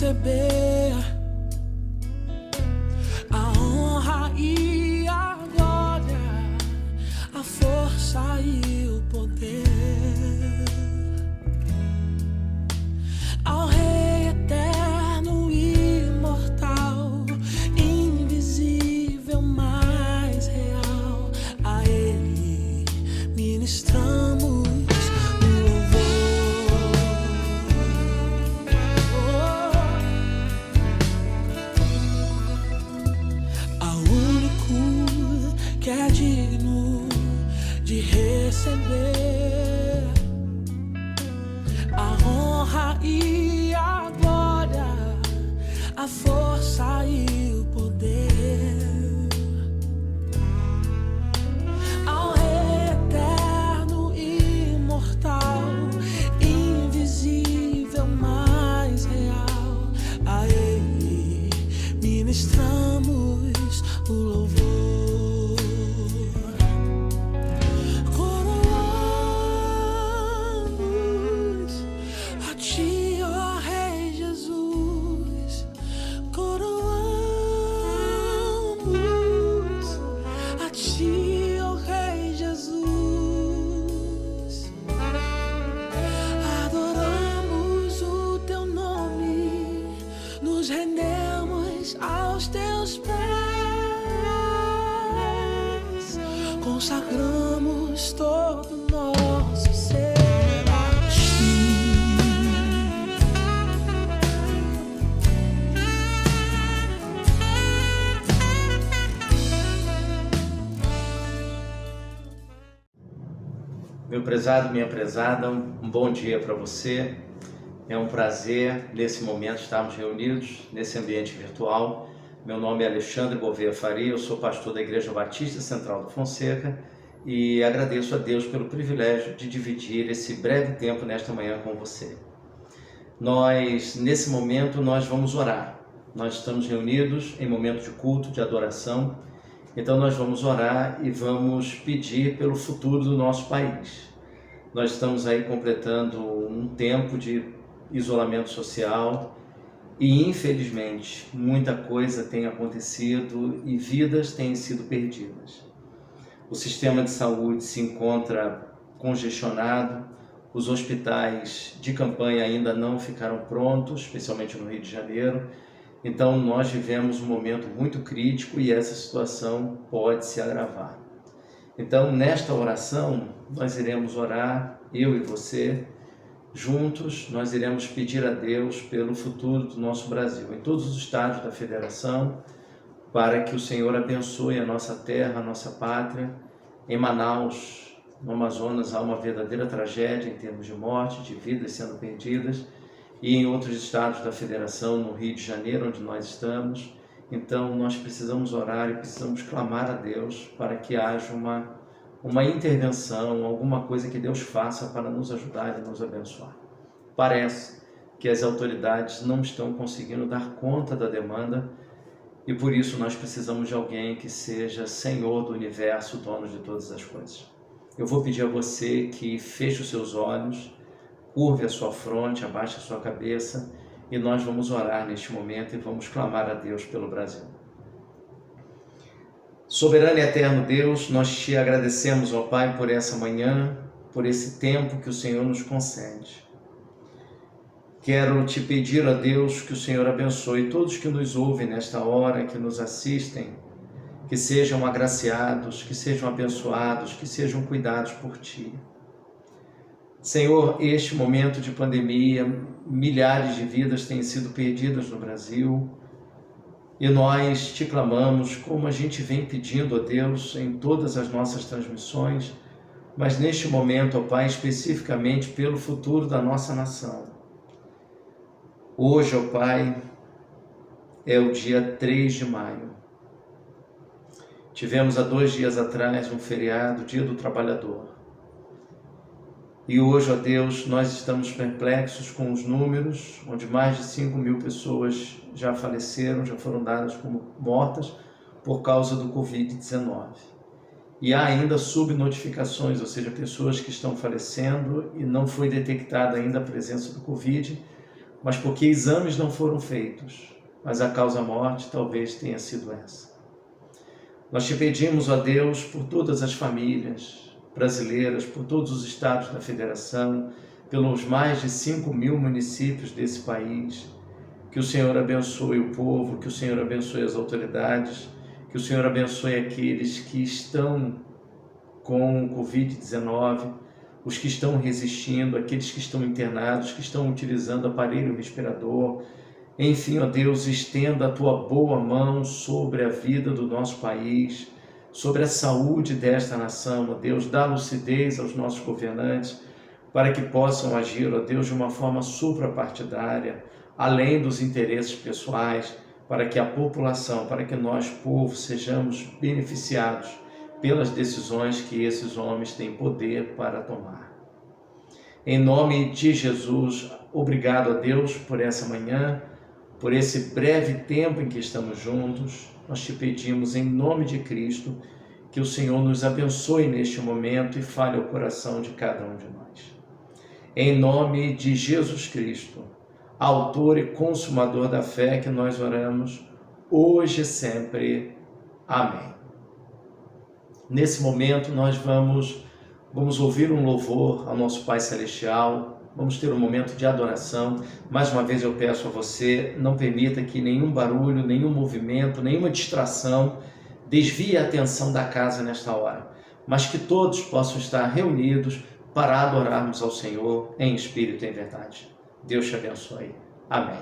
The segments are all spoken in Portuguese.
receber a honra e a glória, a força e o poder ao Rei eterno e imortal, invisível, mais real. A Ele ministramos que é digno de receber a honra e a glória, a força e o poder ao Rei eterno e imortal, invisível, mais real. A Ele ministramos o louvor. Nos rendemos aos teus pés, consagramos todo o nosso ser a ti. Meu prezado, minha prezada, um bom dia para você. É um prazer, nesse momento, estarmos reunidos nesse ambiente virtual. Meu nome é Alexandre Gouveia Faria, eu sou pastor da Igreja Batista Central do Fonseca e agradeço a Deus pelo privilégio de dividir esse breve tempo nesta manhã com você. Nesse momento, nós vamos orar. Nós estamos reunidos em momento de culto, de adoração, então nós vamos orar e vamos pedir pelo futuro do nosso país. Nós estamos aí completando um tempo de isolamento social e, infelizmente, muita coisa tem acontecido e vidas têm sido perdidas. O sistema de saúde se encontra congestionado, os hospitais de campanha ainda não ficaram prontos, especialmente no Rio de Janeiro. Então, nós vivemos um momento muito crítico e essa situação pode se agravar. Então, nesta oração, nós iremos orar, eu e você, juntos, nós iremos pedir a Deus pelo futuro do nosso Brasil, em todos os estados da federação, para que o Senhor abençoe a nossa terra, a nossa pátria. Em Manaus, no Amazonas, há uma verdadeira tragédia em termos de morte, de vidas sendo perdidas, e em outros estados da federação, no Rio de Janeiro, onde nós estamos. Então, nós precisamos orar e precisamos clamar a Deus para que haja uma intervenção, alguma coisa que Deus faça para nos ajudar e nos abençoar. Parece que as autoridades não estão conseguindo dar conta da demanda e por isso nós precisamos de alguém que seja Senhor do universo, dono de todas as coisas. Eu vou pedir a você que feche os seus olhos, curve a sua fronte, abaixe a sua cabeça e nós vamos orar neste momento e vamos clamar a Deus pelo Brasil. Soberano e eterno Deus, nós te agradecemos, ó Pai, por essa manhã, por esse tempo que o Senhor nos concede. Quero te pedir, ó Deus, que o Senhor abençoe todos que nos ouvem nesta hora, que nos assistem, que sejam agraciados, que sejam abençoados, que sejam cuidados por Ti. Senhor, este momento de pandemia, milhares de vidas têm sido perdidas no Brasil, e nós te clamamos, como a gente vem pedindo a Deus em todas as nossas transmissões, mas neste momento, ó Pai, especificamente pelo futuro da nossa nação. Hoje, ó Pai, é o dia 3 de maio. Tivemos há 2 dias atrás um feriado, Dia do Trabalhador. E hoje, ó Deus, nós estamos perplexos com os números, onde mais de 5.000 pessoas já faleceram, já foram dadas como mortas por causa do Covid-19. E há ainda subnotificações, ou seja, pessoas que estão falecendo e não foi detectada ainda a presença do Covid, mas porque exames não foram feitos, mas a causa-morte talvez tenha sido essa. Nós te pedimos, ó Deus, por todas as famílias brasileiras, por todos os estados da federação, pelos mais de 5.000 municípios desse país, que o Senhor abençoe o povo, que o Senhor abençoe as autoridades, que o Senhor abençoe aqueles que estão com o Covid-19, os que estão resistindo, aqueles que estão internados, que estão utilizando aparelho respirador. Enfim, ó Deus, estenda a tua boa mão sobre a vida do nosso país, sobre a saúde desta nação, ó Deus. Dá lucidez aos nossos governantes para que possam agir, ó Deus, de uma forma suprapartidária, além dos interesses pessoais, para que a população, para que nós, povo, sejamos beneficiados pelas decisões que esses homens têm poder para tomar. Em nome de Jesus, obrigado a Deus por essa manhã, por esse breve tempo em que estamos juntos. Nós te pedimos, em nome de Cristo, que o Senhor nos abençoe neste momento e fale ao coração de cada um de nós. Em nome de Jesus Cristo, autor e consumador da fé, que nós oramos, hoje e sempre. Amém. Nesse momento nós vamos ouvir um louvor ao nosso Pai Celestial, vamos ter um momento de adoração. Mais uma vez eu peço a você, não permita que nenhum barulho, nenhum movimento, nenhuma distração desvie a atenção da casa nesta hora, mas que todos possam estar reunidos para adorarmos ao Senhor em espírito e em verdade. Deus te abençoe. Amém.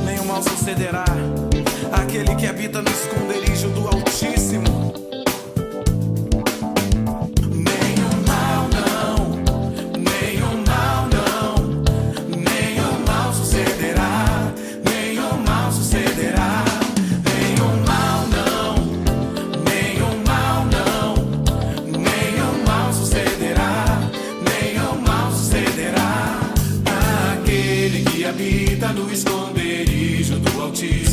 Nenhum mal sucederá àquele que habita no esconderijo do Altíssimo. Nenhum mal não, nenhum mal não, nenhum mal sucederá, nenhum mal sucederá, nenhum mal não, nenhum mal não, nenhum mal sucederá, nenhum mal sucederá àquele que habita no esconderijo do Altíssimo.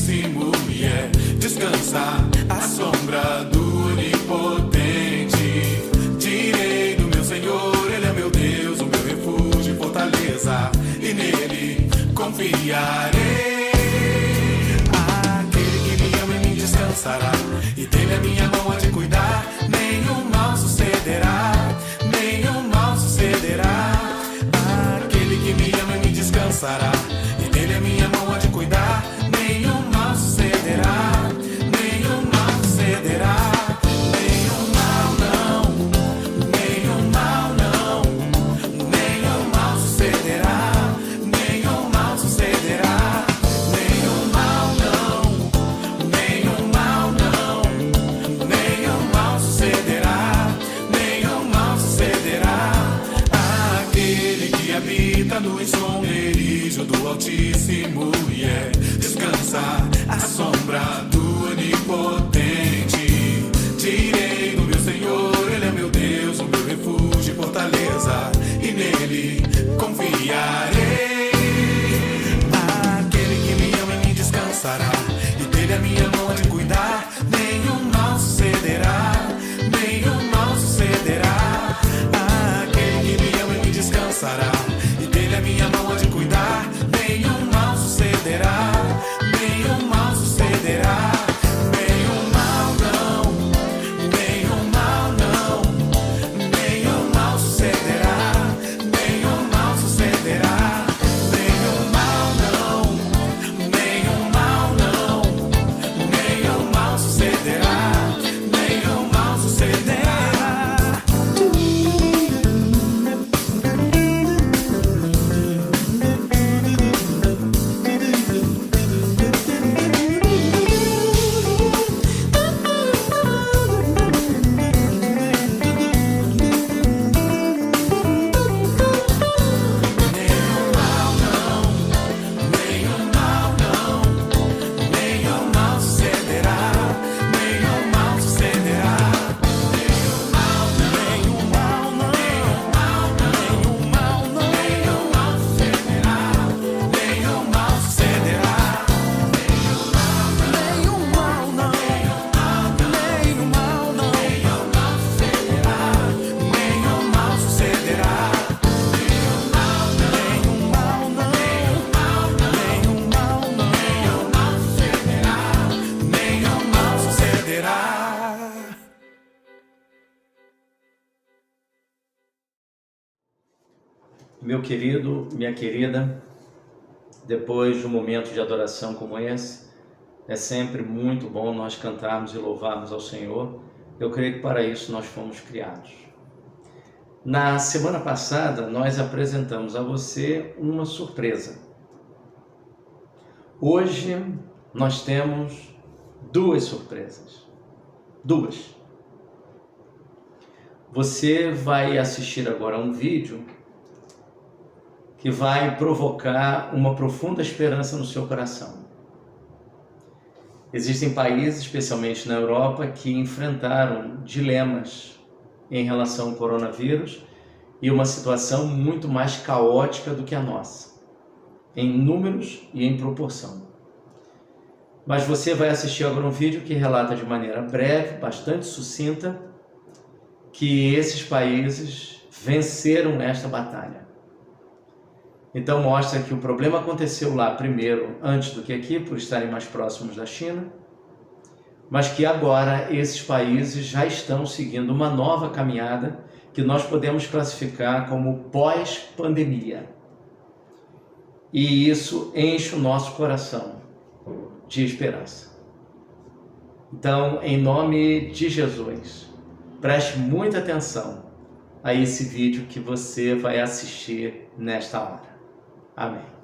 Descansa à sombra do Onipotente. Direi do meu Senhor, Ele é meu Deus, o meu refúgio e fortaleza, e nele confiarei. Aquele que me ama e me descansará, e dele a minha mão há de cuidar. Nenhum mal sucederá, nenhum mal sucederá. Aquele que me ama e me descansará, e dele a minha mão há de cuidar. Nenhum mal sucederá, nenhum mal sucederá, nenhum mal não, nenhum mal não, nenhum mal sucederá, nenhum mal sucederá, nenhum mal não, nenhum mal não, nenhum mal sucederá, nenhum mal sucederá. Aquele que habita no esconderijo do meu querido, minha querida, depois de um momento de adoração como esse, é sempre muito bom nós cantarmos e louvarmos ao Senhor. Eu creio que para isso nós fomos criados. Na semana passada, nós apresentamos a você uma surpresa. Hoje, nós temos duas surpresas. Duas. Você vai assistir agora a um vídeo que vai provocar uma profunda esperança no seu coração. Existem países, especialmente na Europa, que enfrentaram dilemas em relação ao coronavírus e uma situação muito mais caótica do que a nossa, em números e em proporção. Mas você vai assistir agora um vídeo que relata de maneira breve, bastante sucinta, que esses países venceram esta batalha. Então mostra que o problema aconteceu lá primeiro, antes do que aqui, por estarem mais próximos da China, mas que agora esses países já estão seguindo uma nova caminhada que nós podemos classificar como pós-pandemia. E isso enche o nosso coração de esperança. Então, em nome de Jesus, preste muita atenção a esse vídeo que você vai assistir nesta hora. Amém.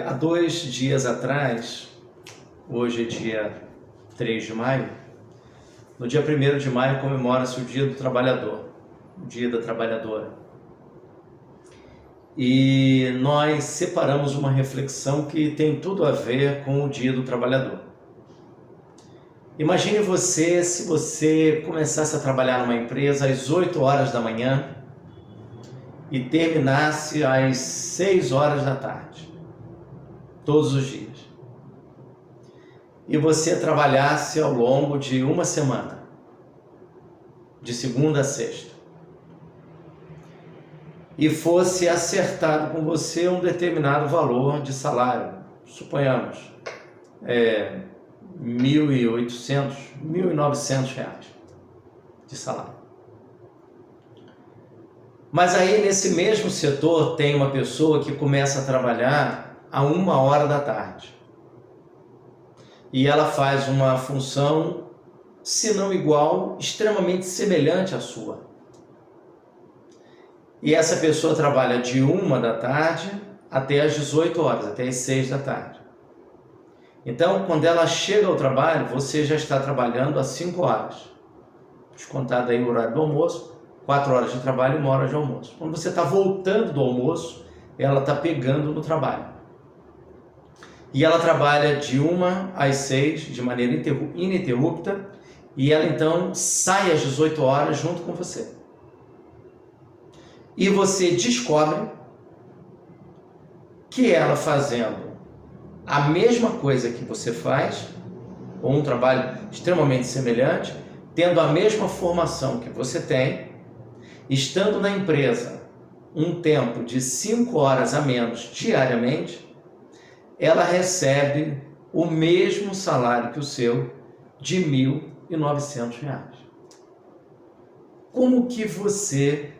Há 2 dias atrás, hoje é dia 3 de maio, no dia 1º de maio comemora-se o Dia do Trabalhador, o Dia da Trabalhadora. E nós separamos uma reflexão que tem tudo a ver com o Dia do Trabalhador. Imagine você se você começasse a trabalhar numa empresa às 8 horas da manhã e terminasse às 6 horas da tarde, todos os dias. E você trabalhasse ao longo de uma semana, de segunda a sexta, e fosse acertado com você um determinado valor de salário, suponhamos, R$ 1.800, R$ 1.900 de salário. Mas aí nesse mesmo setor tem uma pessoa que começa a trabalhar a 1 hora da tarde. E ela faz uma função, se não igual, extremamente semelhante à sua. E essa pessoa trabalha de 1 da tarde até às 18 horas, até às 6 da tarde. Então, quando ela chega ao trabalho, você já está trabalhando há 5 horas. Descontado aí o horário do almoço, 4 horas de trabalho e 1 hora de almoço. Quando você está voltando do almoço, ela está pegando no trabalho. E ela trabalha de 1 às 6, de maneira ininterrupta, e ela então sai às 18 horas junto com você. E você descobre que ela fazendo a mesma coisa que você faz, ou um trabalho extremamente semelhante, tendo a mesma formação que você tem, estando na empresa um tempo de 5 horas a menos diariamente, ela recebe o mesmo salário que o seu, de R$ 1.900. Como que você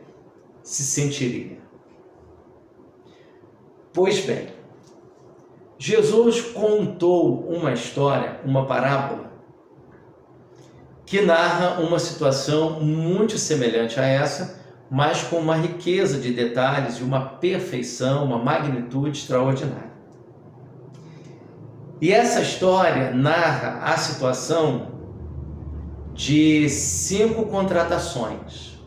se sentiria? Pois bem, Jesus contou uma história, uma parábola, que narra uma situação muito semelhante a essa, mas com uma riqueza de detalhes e uma perfeição, uma magnitude extraordinária. E essa história narra a situação de 5 contratações.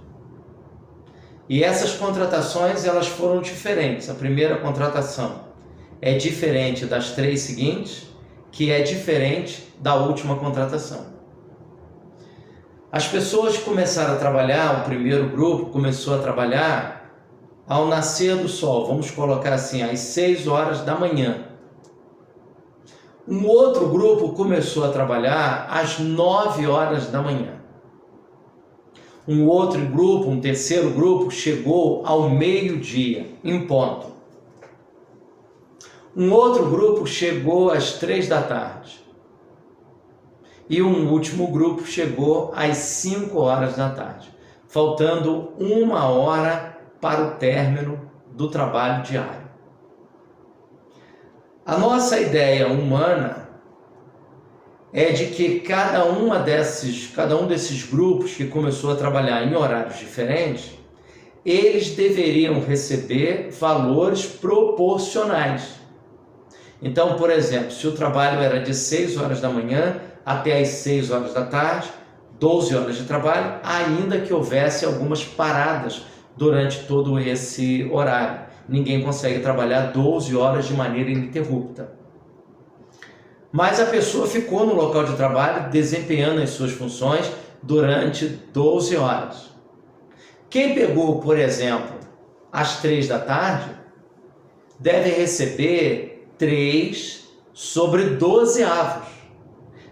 E essas contratações, elas foram diferentes. A primeira contratação é diferente das 3 seguintes, que é diferente da última contratação. As pessoas começaram a trabalhar, o primeiro grupo começou a trabalhar ao nascer do sol, vamos colocar assim, às 6 horas da manhã. Um outro grupo começou a trabalhar às 9 horas da manhã. Um outro grupo, um terceiro grupo, chegou ao meio-dia, em ponto. Um outro grupo chegou às 3 da tarde. E um último grupo chegou às 5 horas da tarde, faltando 1 hora para o término do trabalho diário. A nossa ideia humana é de que cada um desses grupos que começou a trabalhar em horários diferentes, eles deveriam receber valores proporcionais. Então, por exemplo, se o trabalho era de 6 horas da manhã até as 6 horas da tarde, 12 horas de trabalho, ainda que houvesse algumas paradas durante todo esse horário. Ninguém consegue trabalhar 12 horas de maneira ininterrupta. Mas a pessoa ficou no local de trabalho desempenhando as suas funções durante 12 horas. Quem pegou, por exemplo, às 3 da tarde, deve receber 3 sobre 12 avos.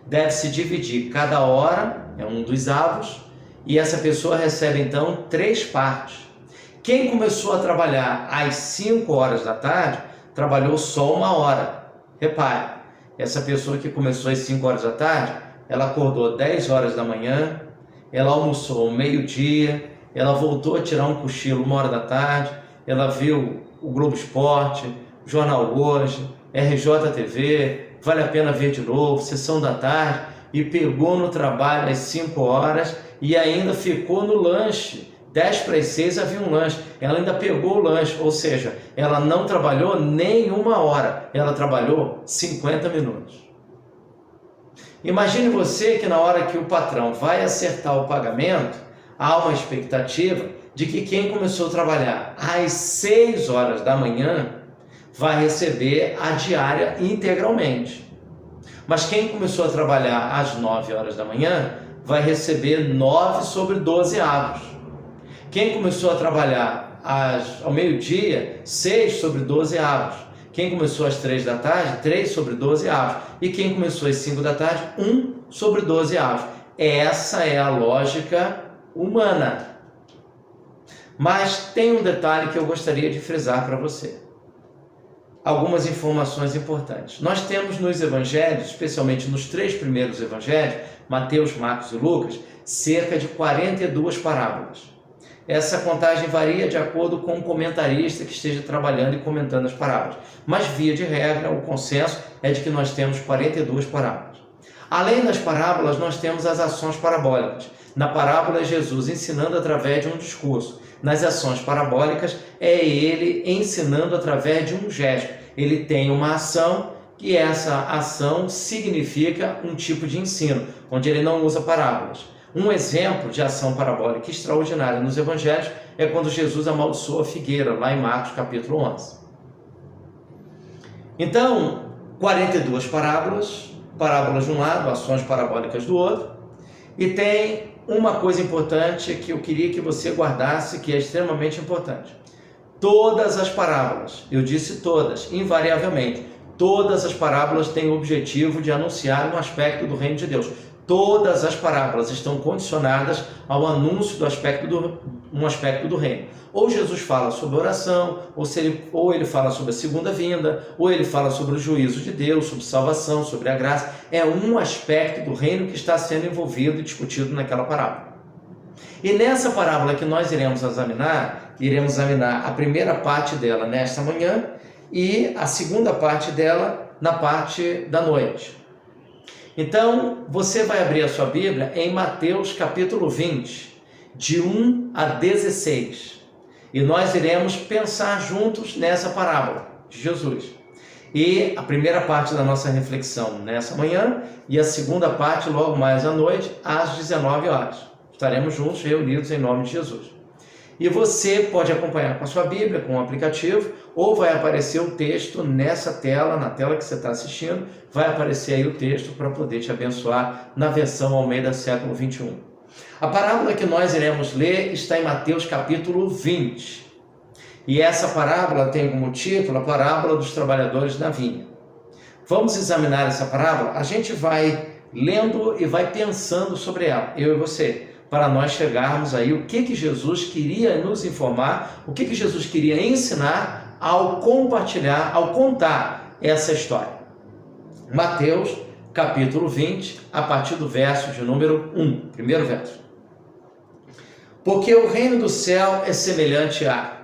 Deve-se dividir cada hora, é um dos avos, e essa pessoa recebe então 3 partes. Quem começou a trabalhar às 5 horas da tarde, trabalhou só 1 hora. Repare, essa pessoa que começou às 5 horas da tarde, ela acordou 10 horas da manhã, ela almoçou ao meio-dia, ela voltou a tirar um cochilo 1 hora da tarde, ela viu o Globo Esporte, Jornal Hoje, RJTV, Vale a Pena Ver de Novo, Sessão da Tarde, e pegou no trabalho às 5 horas e ainda ficou no lanche. 10 para as 6 havia um lanche, ela ainda pegou o lanche, ou seja, ela não trabalhou nem 1 hora, ela trabalhou 50 minutos. Imagine você que na hora que o patrão vai acertar o pagamento, há uma expectativa de que quem começou a trabalhar às 6 horas da manhã vai receber a diária integralmente. Mas quem começou a trabalhar às 9 horas da manhã vai receber 9 sobre 12 avos. Quem começou a trabalhar ao meio-dia, 6 sobre 12 avos. Quem começou às 3 da tarde, 3 sobre 12 avos. E quem começou às 5 da tarde, 1 sobre 12 avos. Essa é a lógica humana. Mas tem um detalhe que eu gostaria de frisar para você. Algumas informações importantes. Nós temos nos evangelhos, especialmente nos 3 primeiros evangelhos, Mateus, Marcos e Lucas, cerca de 42 parábolas. Essa contagem varia de acordo com o comentarista que esteja trabalhando e comentando as parábolas. Mas, via de regra, o consenso é de que nós temos 42 parábolas. Além das parábolas, nós temos as ações parabólicas. Na parábola é Jesus ensinando através de um discurso. Nas ações parabólicas é ele ensinando através de um gesto. Ele tem uma ação e essa ação significa um tipo de ensino, onde ele não usa parábolas. Um exemplo de ação parabólica extraordinária nos evangelhos é quando Jesus amaldiçoa a figueira, lá em Marcos capítulo 11. Então, 42 parábolas de um lado, ações parabólicas do outro, e tem uma coisa importante que eu queria que você guardasse, que é extremamente importante. Todas as parábolas, eu disse todas, invariavelmente, todas as parábolas têm o objetivo de anunciar um aspecto do reino de Deus. Todas as parábolas estão condicionadas ao anúncio do um aspecto do reino. Ou Jesus fala sobre oração, ou ele fala sobre a segunda vinda, ou ele fala sobre o juízo de Deus, sobre salvação, sobre a graça. É um aspecto do reino que está sendo envolvido e discutido naquela parábola. E nessa parábola que nós iremos examinar a primeira parte dela nesta manhã e a segunda parte dela na parte da noite. Então, você vai abrir a sua Bíblia em Mateus capítulo 20, de 1 a 16. E nós iremos pensar juntos nessa parábola de Jesus. E a primeira parte da nossa reflexão nessa manhã e a segunda parte logo mais à noite, às 19 horas. Estaremos juntos, reunidos em nome de Jesus. E você pode acompanhar com a sua Bíblia, com o aplicativo, ou vai aparecer o texto nessa tela, na tela que você está assistindo, vai aparecer aí o texto para poder te abençoar na versão Almeida século 21. A parábola que nós iremos ler está em Mateus capítulo 20. E essa parábola tem como título a parábola dos trabalhadores na vinha. Vamos examinar essa parábola? A gente vai lendo e vai pensando sobre ela, eu e você, para nós chegarmos aí o que Jesus queria nos informar, o que Jesus queria ensinar ao compartilhar, ao contar essa história. Mateus, capítulo 20, a partir do verso de número 1, primeiro verso. Porque o reino do céu é semelhante a...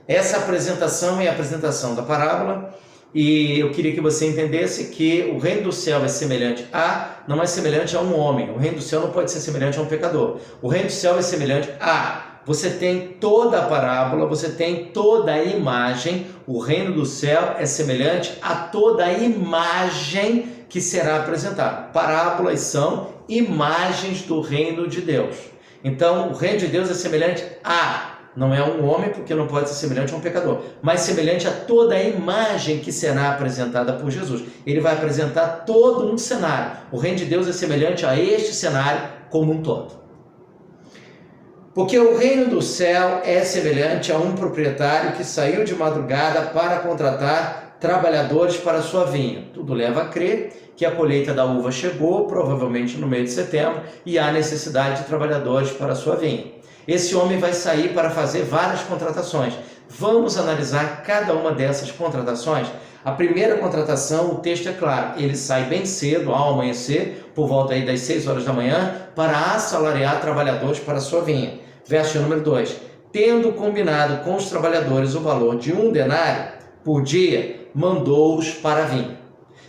Essa apresentação é a apresentação da parábola, e eu queria que você entendesse que o reino do céu é semelhante a, não é semelhante a um homem. O reino do céu não pode ser semelhante a um pecador. O reino do céu é semelhante a, você tem toda a parábola, você tem toda a imagem. O reino do céu é semelhante a toda a imagem que será apresentada. Parábolas são imagens do reino de Deus. Então, o reino de Deus é semelhante a... Não é um homem, porque não pode ser semelhante a um pecador, mas semelhante a toda a imagem que será apresentada por Jesus. Ele vai apresentar todo um cenário. O reino de Deus é semelhante a este cenário como um todo. Porque o reino do céu é semelhante a um proprietário que saiu de madrugada para contratar trabalhadores para a sua vinha. Tudo leva a crer que a colheita da uva chegou, provavelmente no mês de setembro, e há necessidade de trabalhadores para a sua vinha. Esse homem vai sair para fazer várias contratações. Vamos analisar cada uma dessas contratações. A primeira contratação, o texto é claro, ele sai bem cedo, ao amanhecer, por volta aí das 6 horas da manhã, para assalariar trabalhadores para a sua vinha. Verso número 2. Tendo combinado com os trabalhadores o valor de 1 denário por dia, mandou-os para a vinha.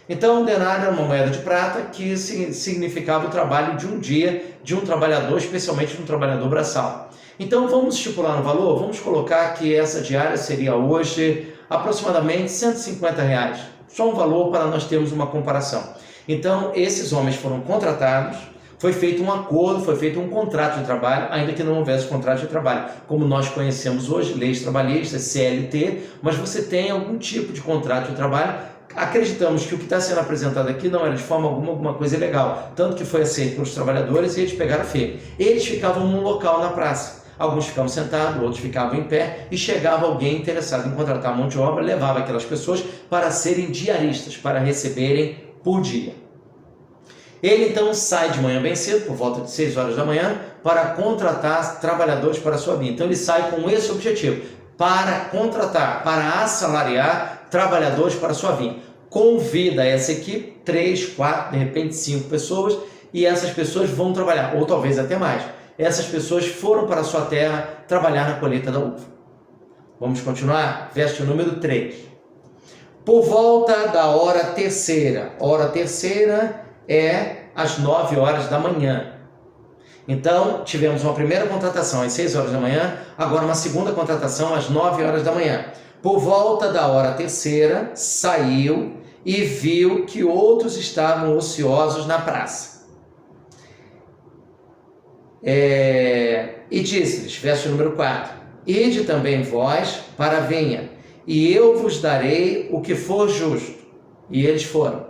Então, um denário era uma moeda de prata que significava o trabalho de um dia de um trabalhador, especialmente de um trabalhador braçal. Então, vamos estipular um valor? Vamos colocar que essa diária seria hoje aproximadamente R$150. Só um valor para nós termos uma comparação. Então, esses homens foram contratados, foi feito um acordo, foi feito um contrato de trabalho, ainda que não houvesse contrato de trabalho, como nós conhecemos hoje, leis trabalhistas, CLT, mas você tem algum tipo de contrato de trabalho. Acreditamos que o que está sendo apresentado aqui não era de forma alguma coisa ilegal, tanto que foi aceito pelos trabalhadores e eles pegaram firme. Eles ficavam num local na praça. Alguns ficavam sentados, outros ficavam em pé, e chegava alguém interessado em contratar mão de obra, levava aquelas pessoas para serem diaristas, para receberem por dia. Ele então sai de manhã bem cedo, por volta de 6 horas da manhã, para contratar trabalhadores para a sua vinha. Então ele sai com esse objetivo, para contratar, para assalariar trabalhadores para a sua vinha. Convida essa equipe, 3, 4, de repente 5 pessoas, e essas pessoas vão trabalhar, ou talvez até mais. Essas pessoas foram para a sua terra trabalhar na colheita da uva. Vamos continuar? Verso número 3. Por volta da hora terceira. Hora terceira é às 9 horas da manhã. Então, tivemos uma primeira contratação às 6 horas da manhã, agora uma segunda contratação às 9 horas da manhã. Por volta da hora terceira, saiu e viu que outros estavam ociosos na praça. E disse-lhes, verso número 4, ide também vós para a vinha, e eu vos darei o que for justo. E eles foram.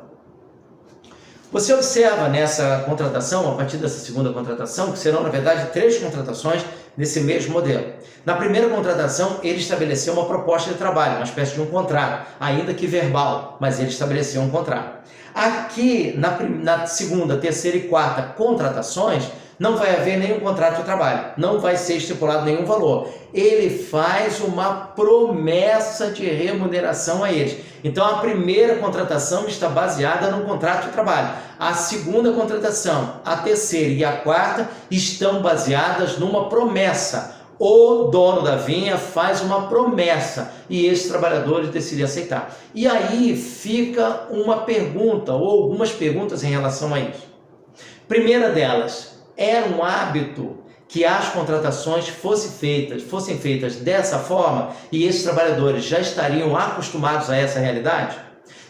Você observa nessa contratação, a partir dessa segunda contratação, que serão na verdade 3 contratações nesse mesmo modelo. Na primeira contratação, ele estabeleceu uma proposta de trabalho, uma espécie de um contrato, ainda que verbal, mas ele estabeleceu um contrato. Aqui, na segunda, terceira e quarta contratações, não vai haver nenhum contrato de trabalho, não vai ser estipulado nenhum valor. Ele faz uma promessa de remuneração a eles. Então, a primeira contratação está baseada num contrato de trabalho. A segunda contratação, a terceira e a quarta estão baseadas numa promessa. O dono da vinha faz uma promessa e esses trabalhadores decidem aceitar. E aí fica uma pergunta, ou algumas perguntas em relação a isso. Primeira delas, era um hábito que as contratações fossem feitas dessa forma e esses trabalhadores já estariam acostumados a essa realidade?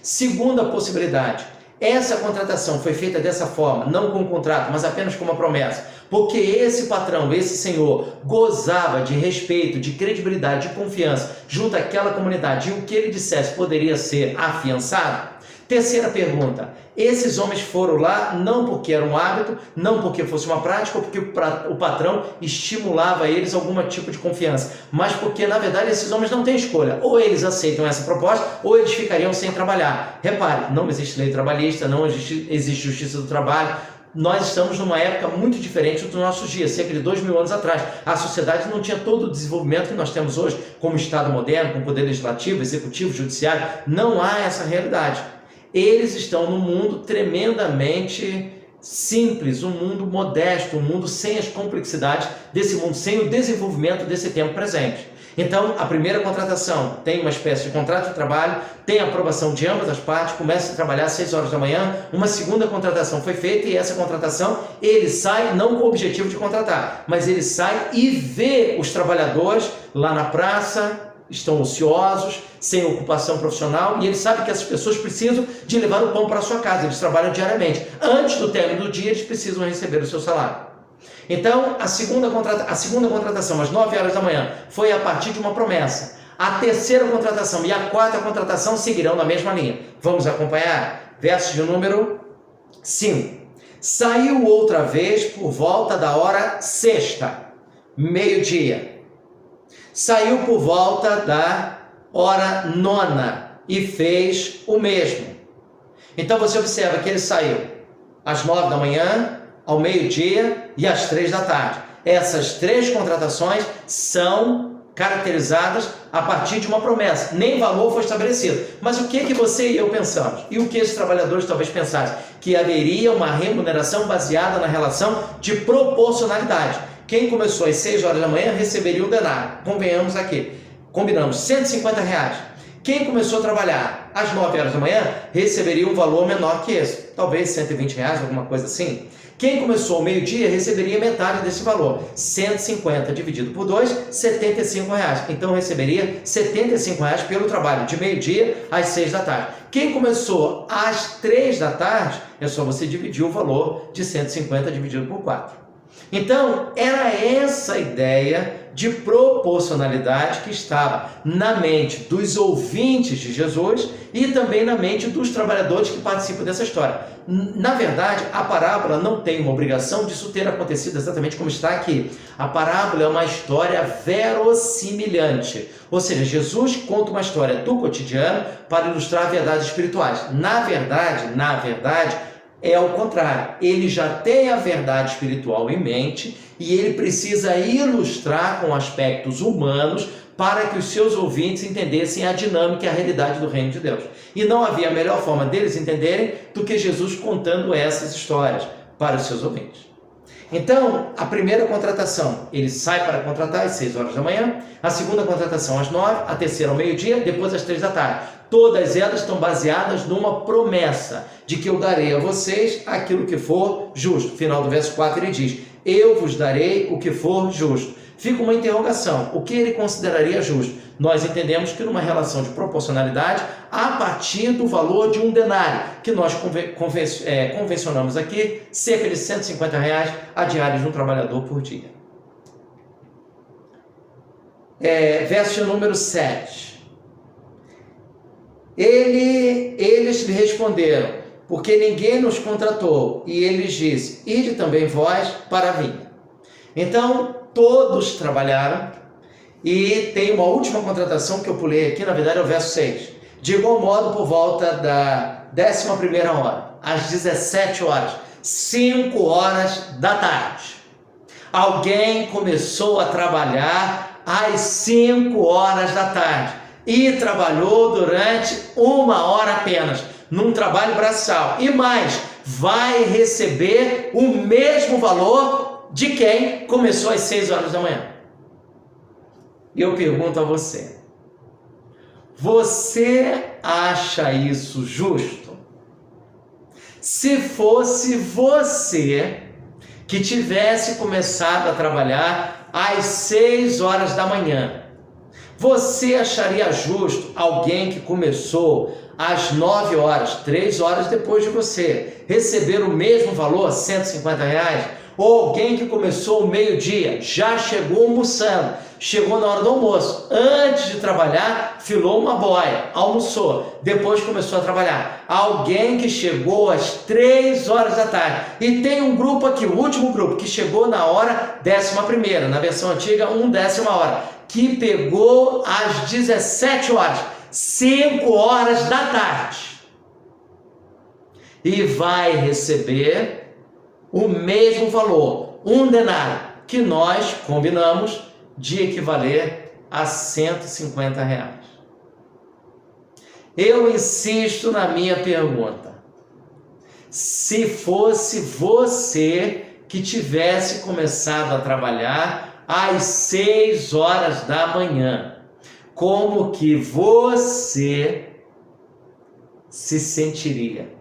Segunda possibilidade, essa contratação foi feita dessa forma, não com um contrato, mas apenas com uma promessa, porque esse patrão, esse senhor, gozava de respeito, de credibilidade, de confiança junto àquela comunidade e o que ele dissesse poderia ser afiançado? Terceira pergunta, esses homens foram lá não porque era um hábito, não porque fosse uma prática, ou porque o patrão estimulava eles algum tipo de confiança, mas porque na verdade esses homens não têm escolha, ou eles aceitam essa proposta, ou eles ficariam sem trabalhar. Repare, não existe lei trabalhista, não existe justiça do trabalho. Nós estamos numa época muito diferente dos nossos dias, cerca de 2000 anos atrás. A sociedade não tinha todo o desenvolvimento que nós temos hoje, como Estado moderno, com poder legislativo, executivo, judiciário. Não há essa realidade. Eles estão num mundo tremendamente simples, um mundo modesto, um mundo sem as complexidades desse mundo, sem o desenvolvimento desse tempo presente. Então, a primeira contratação tem uma espécie de contrato de trabalho, tem a aprovação de ambas as partes, começa a trabalhar às 6 horas da manhã, uma segunda contratação foi feita e essa contratação, ele sai não com o objetivo de contratar, mas ele sai e vê os trabalhadores lá na praça, estão ociosos, sem ocupação profissional, e ele sabe que essas pessoas precisam de levar o pão para a sua casa, eles trabalham diariamente. Antes do término do dia, eles precisam receber o seu salário. Então, a segunda contratação, às 9 horas da manhã, foi a partir de uma promessa. A terceira contratação e a quarta contratação seguirão na mesma linha. Vamos acompanhar? Verso de número 5. Saiu outra vez por volta da hora sexta, meio-dia. Saiu por volta da hora nona e fez o mesmo. Então você observa que ele saiu às 9 da manhã, ao meio-dia e às 3 da tarde. Essas 3 contratações são caracterizadas a partir de uma promessa. Nem valor foi estabelecido. Mas o que você e eu pensamos? E o que esses trabalhadores talvez pensassem? Que haveria uma remuneração baseada na relação de proporcionalidade. Quem começou às 6 horas da manhã receberia um denário. Convenhamos aqui. Combinamos R$150. Quem começou a trabalhar às 9 horas da manhã receberia um valor menor que esse, talvez R$ 120, alguma coisa assim. Quem começou ao meio-dia receberia metade desse valor, 150 dividido por 2, R$ 75. Então receberia R$ 75 pelo trabalho de meio-dia às 6 da tarde. Quem começou às 3 da tarde, é só você dividir o valor de 150 dividido por 4. Então, era essa a ideia de proporcionalidade que estava na mente dos ouvintes de Jesus e também na mente dos trabalhadores que participam dessa história. Na verdade, a parábola não tem uma obrigação disso ter acontecido exatamente como está aqui. A parábola é uma história verossimilhante, ou seja, Jesus conta uma história do cotidiano para ilustrar verdades espirituais. Na verdade, é o contrário, ele já tem a verdade espiritual em mente e ele precisa ilustrar com aspectos humanos para que os seus ouvintes entendessem a dinâmica e a realidade do reino de Deus. E não havia melhor forma deles entenderem do que Jesus contando essas histórias para os seus ouvintes. Então, a primeira contratação, ele sai para contratar às 6 horas da manhã, a segunda contratação às 9, a terceira ao meio-dia, depois às 3 da tarde. Todas elas estão baseadas numa promessa de que eu darei a vocês aquilo que for justo. Final do verso 4 ele diz, eu vos darei o que for justo. Fica uma interrogação, o que ele consideraria justo? Nós entendemos que numa relação de proporcionalidade, a partir do valor de um denário, que nós convencionamos aqui, cerca de R$ 150 a diária de um trabalhador por dia. Verso número 7. Eles lhe responderam, porque ninguém nos contratou, e eles disse, ide também vós para a vinha. Então, todos trabalharam, e tem uma última contratação que eu pulei aqui, na verdade é o verso 6. De igual modo, por volta da 11ª hora, às 17 horas, 5 horas da tarde, alguém começou a trabalhar às 5 horas da tarde, e trabalhou durante 1 hora apenas, num trabalho braçal. E mais, vai receber o mesmo valor de quem começou às 6 horas da manhã. E eu pergunto a você, você acha isso justo? Se fosse você que tivesse começado a trabalhar às 6 horas da manhã, você acharia justo alguém que começou às 9 horas, 3 horas depois de você, receber o mesmo valor, R$ 150? Ou alguém que começou ao meio-dia, já chegou almoçando, chegou na hora do almoço, antes de trabalhar, filou uma boia, almoçou, depois começou a trabalhar. Alguém que chegou às 3 horas da tarde. E tem um grupo aqui, o último grupo, que chegou na hora 11ª, na versão antiga, 1/10 hora, que pegou às 17 horas, 5 horas da tarde. E vai receber o mesmo valor, um denário, que nós combinamos de equivaler a R$ 150. Eu insisto na minha pergunta. Se fosse você que tivesse começado a trabalhar às 6 horas da manhã, como que você se sentiria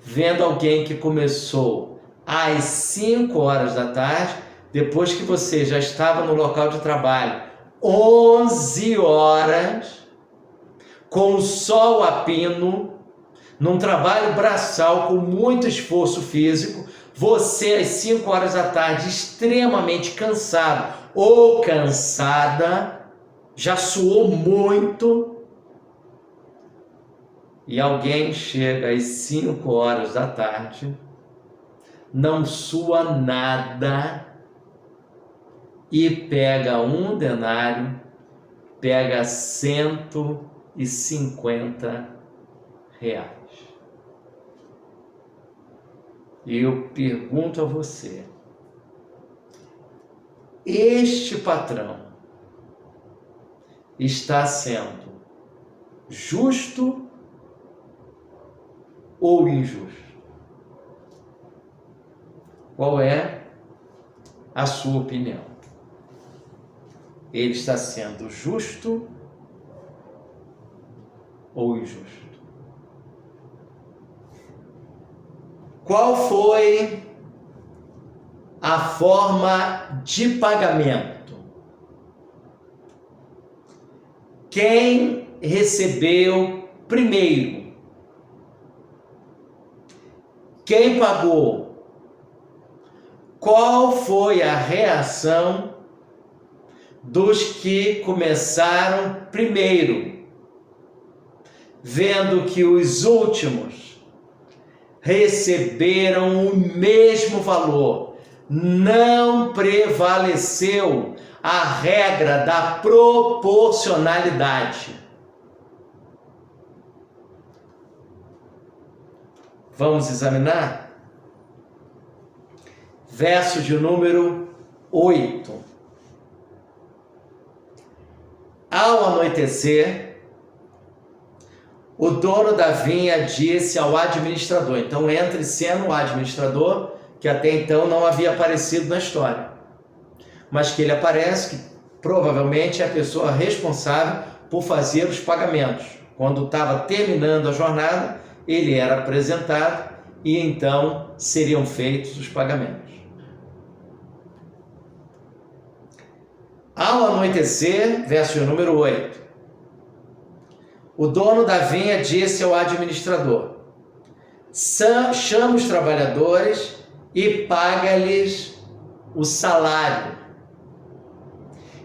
vendo alguém que começou às 5 horas da tarde, depois que você já estava no local de trabalho 11 horas, com o sol a pino, num trabalho braçal com muito esforço físico, você às 5 horas da tarde extremamente cansado ou cansada, já suou muito, e alguém chega às 5 horas da tarde, não sua nada, e pega um denário, pega R$ 150. E eu pergunto a você, este patrão está sendo justo ou injusto? Qual é a sua opinião? Ele está sendo justo ou injusto? Qual foi a forma de pagamento? Quem recebeu primeiro? Quem pagou? Qual foi a reação dos que começaram primeiro, vendo que os últimos receberam o mesmo valor? Não prevaleceu a regra da proporcionalidade. Vamos examinar? Verso de número 8. Ao anoitecer, o dono da vinha disse ao administrador. Então entra em cena o administrador, que até então não havia aparecido na história, mas que ele aparece, que provavelmente é a pessoa responsável por fazer os pagamentos. Quando estava terminando a jornada, ele era apresentado e então seriam feitos os pagamentos. Ao anoitecer, verso número 8, o dono da vinha disse ao administrador: chama os trabalhadores e paga-lhes o salário.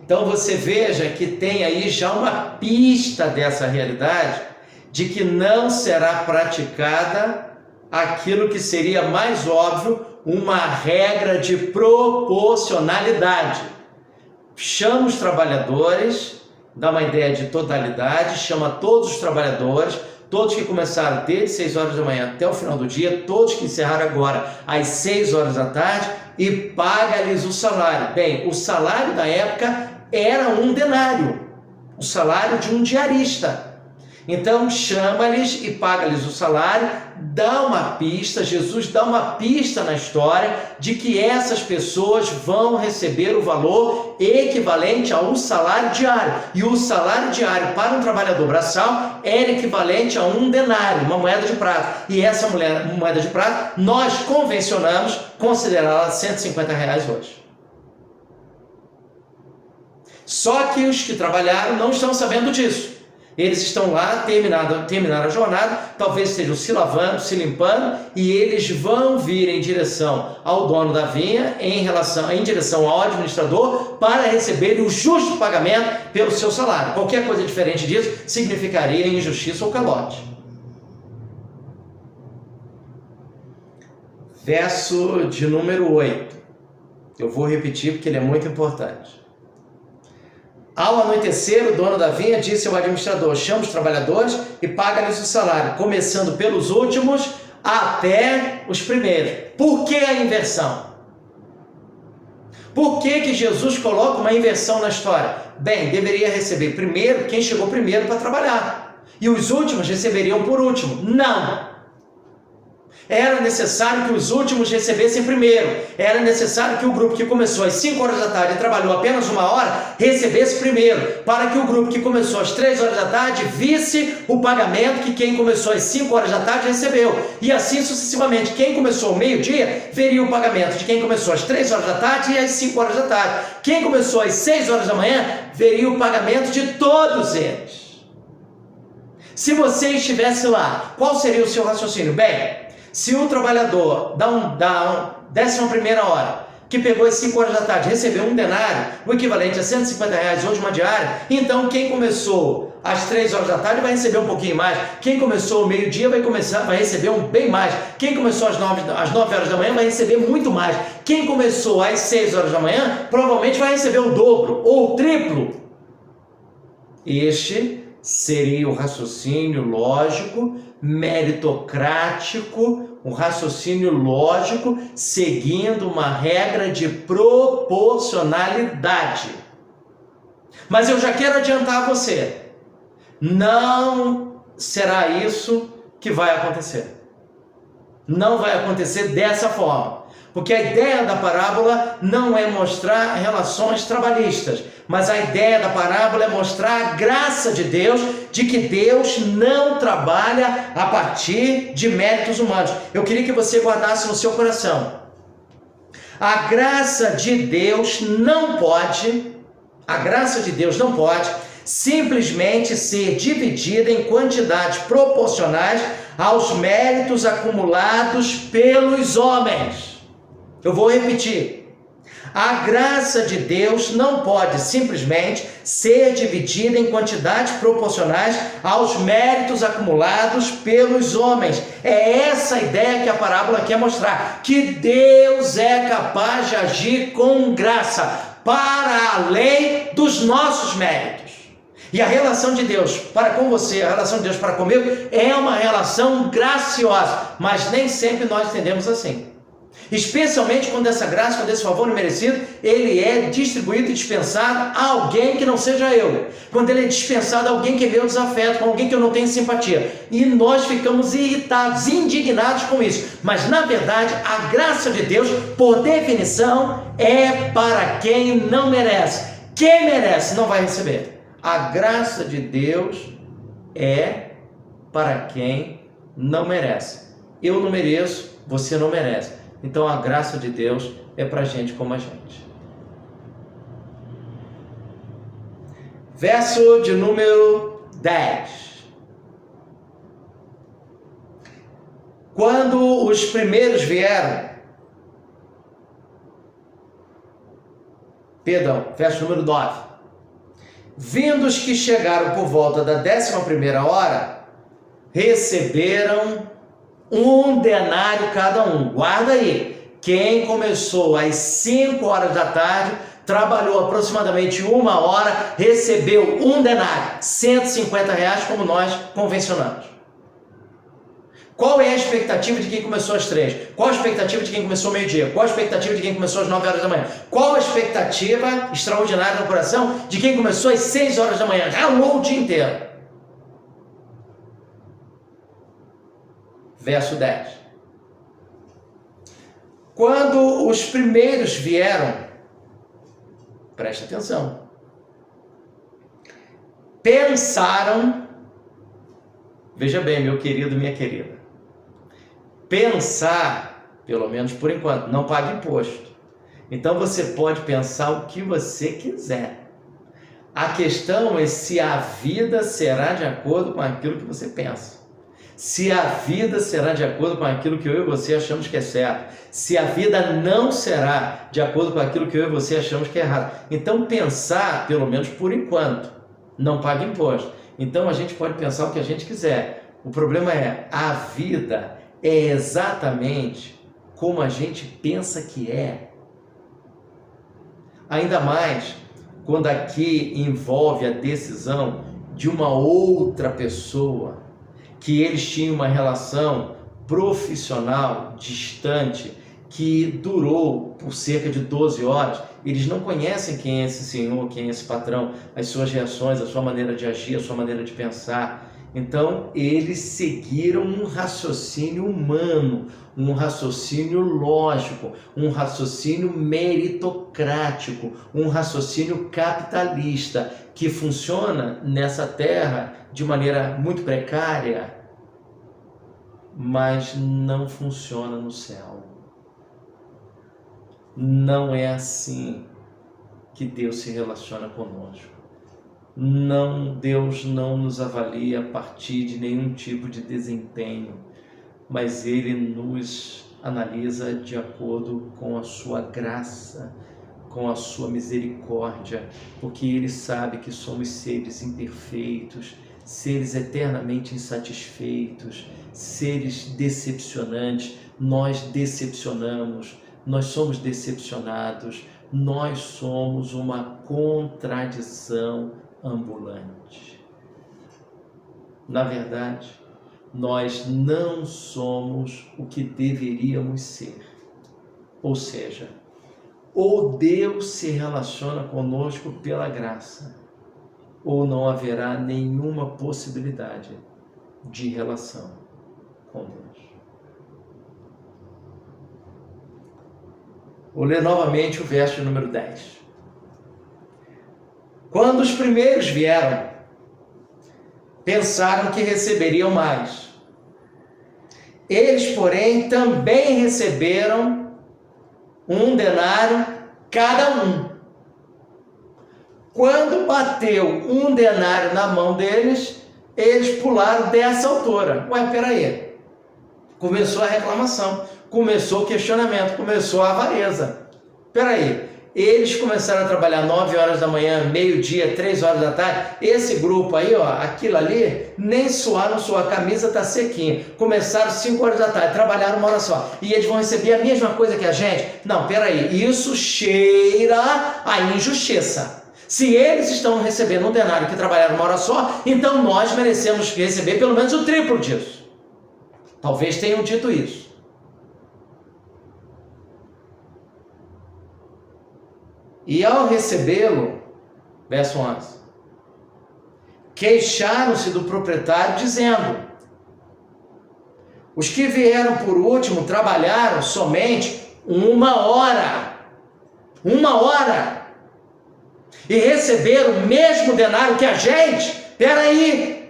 Então você veja que tem aí já uma pista dessa realidade, de que não será praticada aquilo que seria mais óbvio, uma regra de proporcionalidade. Chama os trabalhadores, dá uma ideia de totalidade, chama todos os trabalhadores, todos que começaram desde 6 horas da manhã até o final do dia, todos que encerraram agora às 6 horas da tarde, e paga-lhes o salário. Bem, o salário da época era 1 denário, o salário de um diarista. Então chama-lhes e paga-lhes o salário, dá uma pista, Jesus dá uma pista na história de que essas pessoas vão receber o valor equivalente ao salário diário. E o salário diário para um trabalhador braçal era equivalente a 1 denário, uma moeda de prata. E essa moeda de prata, nós convencionamos considerá-la R$150 hoje. Só que os que trabalharam não estão sabendo disso. Eles estão lá, terminaram a jornada, talvez estejam se lavando, se limpando, e eles vão vir em direção ao dono da vinha, em direção ao administrador, para receber o justo pagamento pelo seu salário. Qualquer coisa diferente disso significaria injustiça ou calote. Verso de número 8. Eu vou repetir porque ele é muito importante. Ao anoitecer, o dono da vinha disse ao administrador: chama os trabalhadores e paga-lhes o salário, começando pelos últimos até os primeiros. Por que a inversão? Por que Jesus coloca uma inversão na história? Bem, deveria receber primeiro quem chegou primeiro para trabalhar, e os últimos receberiam por último. Não! Era necessário que os últimos recebessem primeiro. Era necessário que o grupo que começou às 5 horas da tarde e trabalhou apenas 1 hora, recebesse primeiro, para que o grupo que começou às 3 horas da tarde visse o pagamento que quem começou às 5 horas da tarde recebeu. E assim sucessivamente. Quem começou ao meio-dia, veria o pagamento de quem começou às 3 horas da tarde e às 5 horas da tarde. Quem começou às 6 horas da manhã, veria o pagamento de todos eles. Se você estivesse lá, qual seria o seu raciocínio? Bem, se um trabalhador da 11ª hora, que pegou às 5 horas da tarde, recebeu 1 denário, o equivalente a R$150 ou de uma diária, então quem começou às 3 horas da tarde vai receber um pouquinho mais. Quem começou ao meio-dia vai receber bem mais. Quem começou às 9 horas da manhã vai receber muito mais. Quem começou às 6 horas da manhã provavelmente vai receber o dobro ou o triplo. Este seria o raciocínio lógico, meritocrático, um raciocínio lógico seguindo uma regra de proporcionalidade. Mas eu já quero adiantar a você, não será isso que vai acontecer. Não vai acontecer dessa forma. Porque a ideia da parábola não é mostrar relações trabalhistas, mas a ideia da parábola é mostrar a graça de Deus, de que Deus não trabalha a partir de méritos humanos. Eu queria que você guardasse no seu coração. A graça de Deus não pode simplesmente ser dividida em quantidades proporcionais aos méritos acumulados pelos homens. Eu vou repetir. A graça de Deus não pode simplesmente ser dividida em quantidades proporcionais aos méritos acumulados pelos homens. É essa a ideia que a parábola quer mostrar, que Deus é capaz de agir com graça, para além dos nossos méritos. E a relação de Deus para com você, a relação de Deus para comigo, é uma relação graciosa, mas nem sempre nós entendemos assim. Especialmente quando essa graça, quando esse favor imerecido, ele é distribuído e dispensado a alguém que não seja eu. Quando ele é dispensado a alguém que é meu desafeto, com alguém que eu não tenho simpatia. E nós ficamos irritados, indignados com isso. Mas na verdade, a graça de Deus, por definição, é para quem não merece. Quem merece não vai receber. A graça de Deus é para quem não merece. Eu não mereço, você não merece. Então a graça de Deus é para gente como a gente. Verso de número 10. Quando os primeiros vieram, verso número 9. Vindo os que chegaram por volta da 11ª hora, receberam 1 denário cada um. Guarda aí. Quem começou às 5 horas da tarde, trabalhou aproximadamente 1 hora, recebeu 1 denário, R$150, como nós convencionamos. Qual é a expectativa de quem começou às 3? Qual a expectativa de quem começou ao meio-dia? Qual a expectativa de quem começou às 9 horas da manhã? Qual a expectativa extraordinária no coração de quem começou às 6 horas da manhã? Ralou o dia inteiro. Verso 10. Quando os primeiros vieram, preste atenção, pensaram, veja bem, meu querido, minha querida, pensar, pelo menos por enquanto, não paga imposto. Então você pode pensar o que você quiser. A questão é se a vida será de acordo com aquilo que você pensa. Se a vida será de acordo com aquilo que eu e você achamos que é certo. Se a vida não será de acordo com aquilo que eu e você achamos que é errado. Então pensar, pelo menos por enquanto, não paga imposto. Então a gente pode pensar o que a gente quiser. O problema é, a vida é exatamente como a gente pensa que é. Ainda mais quando aqui envolve a decisão de uma outra pessoa, que eles tinham uma relação profissional distante, que durou por cerca de 12 horas. Eles não conhecem quem é esse senhor, quem é esse patrão, as suas reações, a sua maneira de agir, a sua maneira de pensar. Então, eles seguiram um raciocínio humano, um raciocínio lógico, um raciocínio meritocrático, um raciocínio capitalista, que funciona nessa terra de maneira muito precária, mas não funciona no céu. Não é assim que Deus se relaciona conosco. Não, Deus não nos avalia a partir de nenhum tipo de desempenho, mas Ele nos analisa de acordo com a sua graça, com a sua misericórdia, porque Ele sabe que somos seres imperfeitos, seres eternamente insatisfeitos, seres decepcionantes. Nós decepcionamos, nós somos decepcionados, nós somos uma contradição ambulante. Na verdade, nós não somos o que deveríamos ser. Ou seja, ou Deus se relaciona conosco pela graça, ou não haverá nenhuma possibilidade de relação com Deus. Vou ler novamente o verso de número 10. Quando os primeiros vieram, pensaram que receberiam mais. Eles, porém, também receberam 1 denário cada um. Quando bateu 1 denário na mão deles, eles pularam dessa altura. Ué, peraí. Começou a reclamação, começou o questionamento, começou a avareza. Peraí, eles começaram a trabalhar 9 horas da manhã, meio-dia, 3 horas da tarde. Esse grupo aí, ó, aquilo ali, nem suaram sua camisa, tá sequinha. Começaram 5 horas da tarde, trabalharam 1 hora só. E eles vão receber a mesma coisa que a gente? Não, peraí, isso cheira a injustiça. Se eles estão recebendo 1 denário que trabalharam 1 hora só, então nós merecemos receber pelo menos o triplo disso. Talvez tenham dito isso. E ao recebê-lo, verso 11, queixaram-se do proprietário, dizendo: os que vieram por último trabalharam somente 1 hora. 1 hora. E receberam o mesmo denário que a gente. Peraí.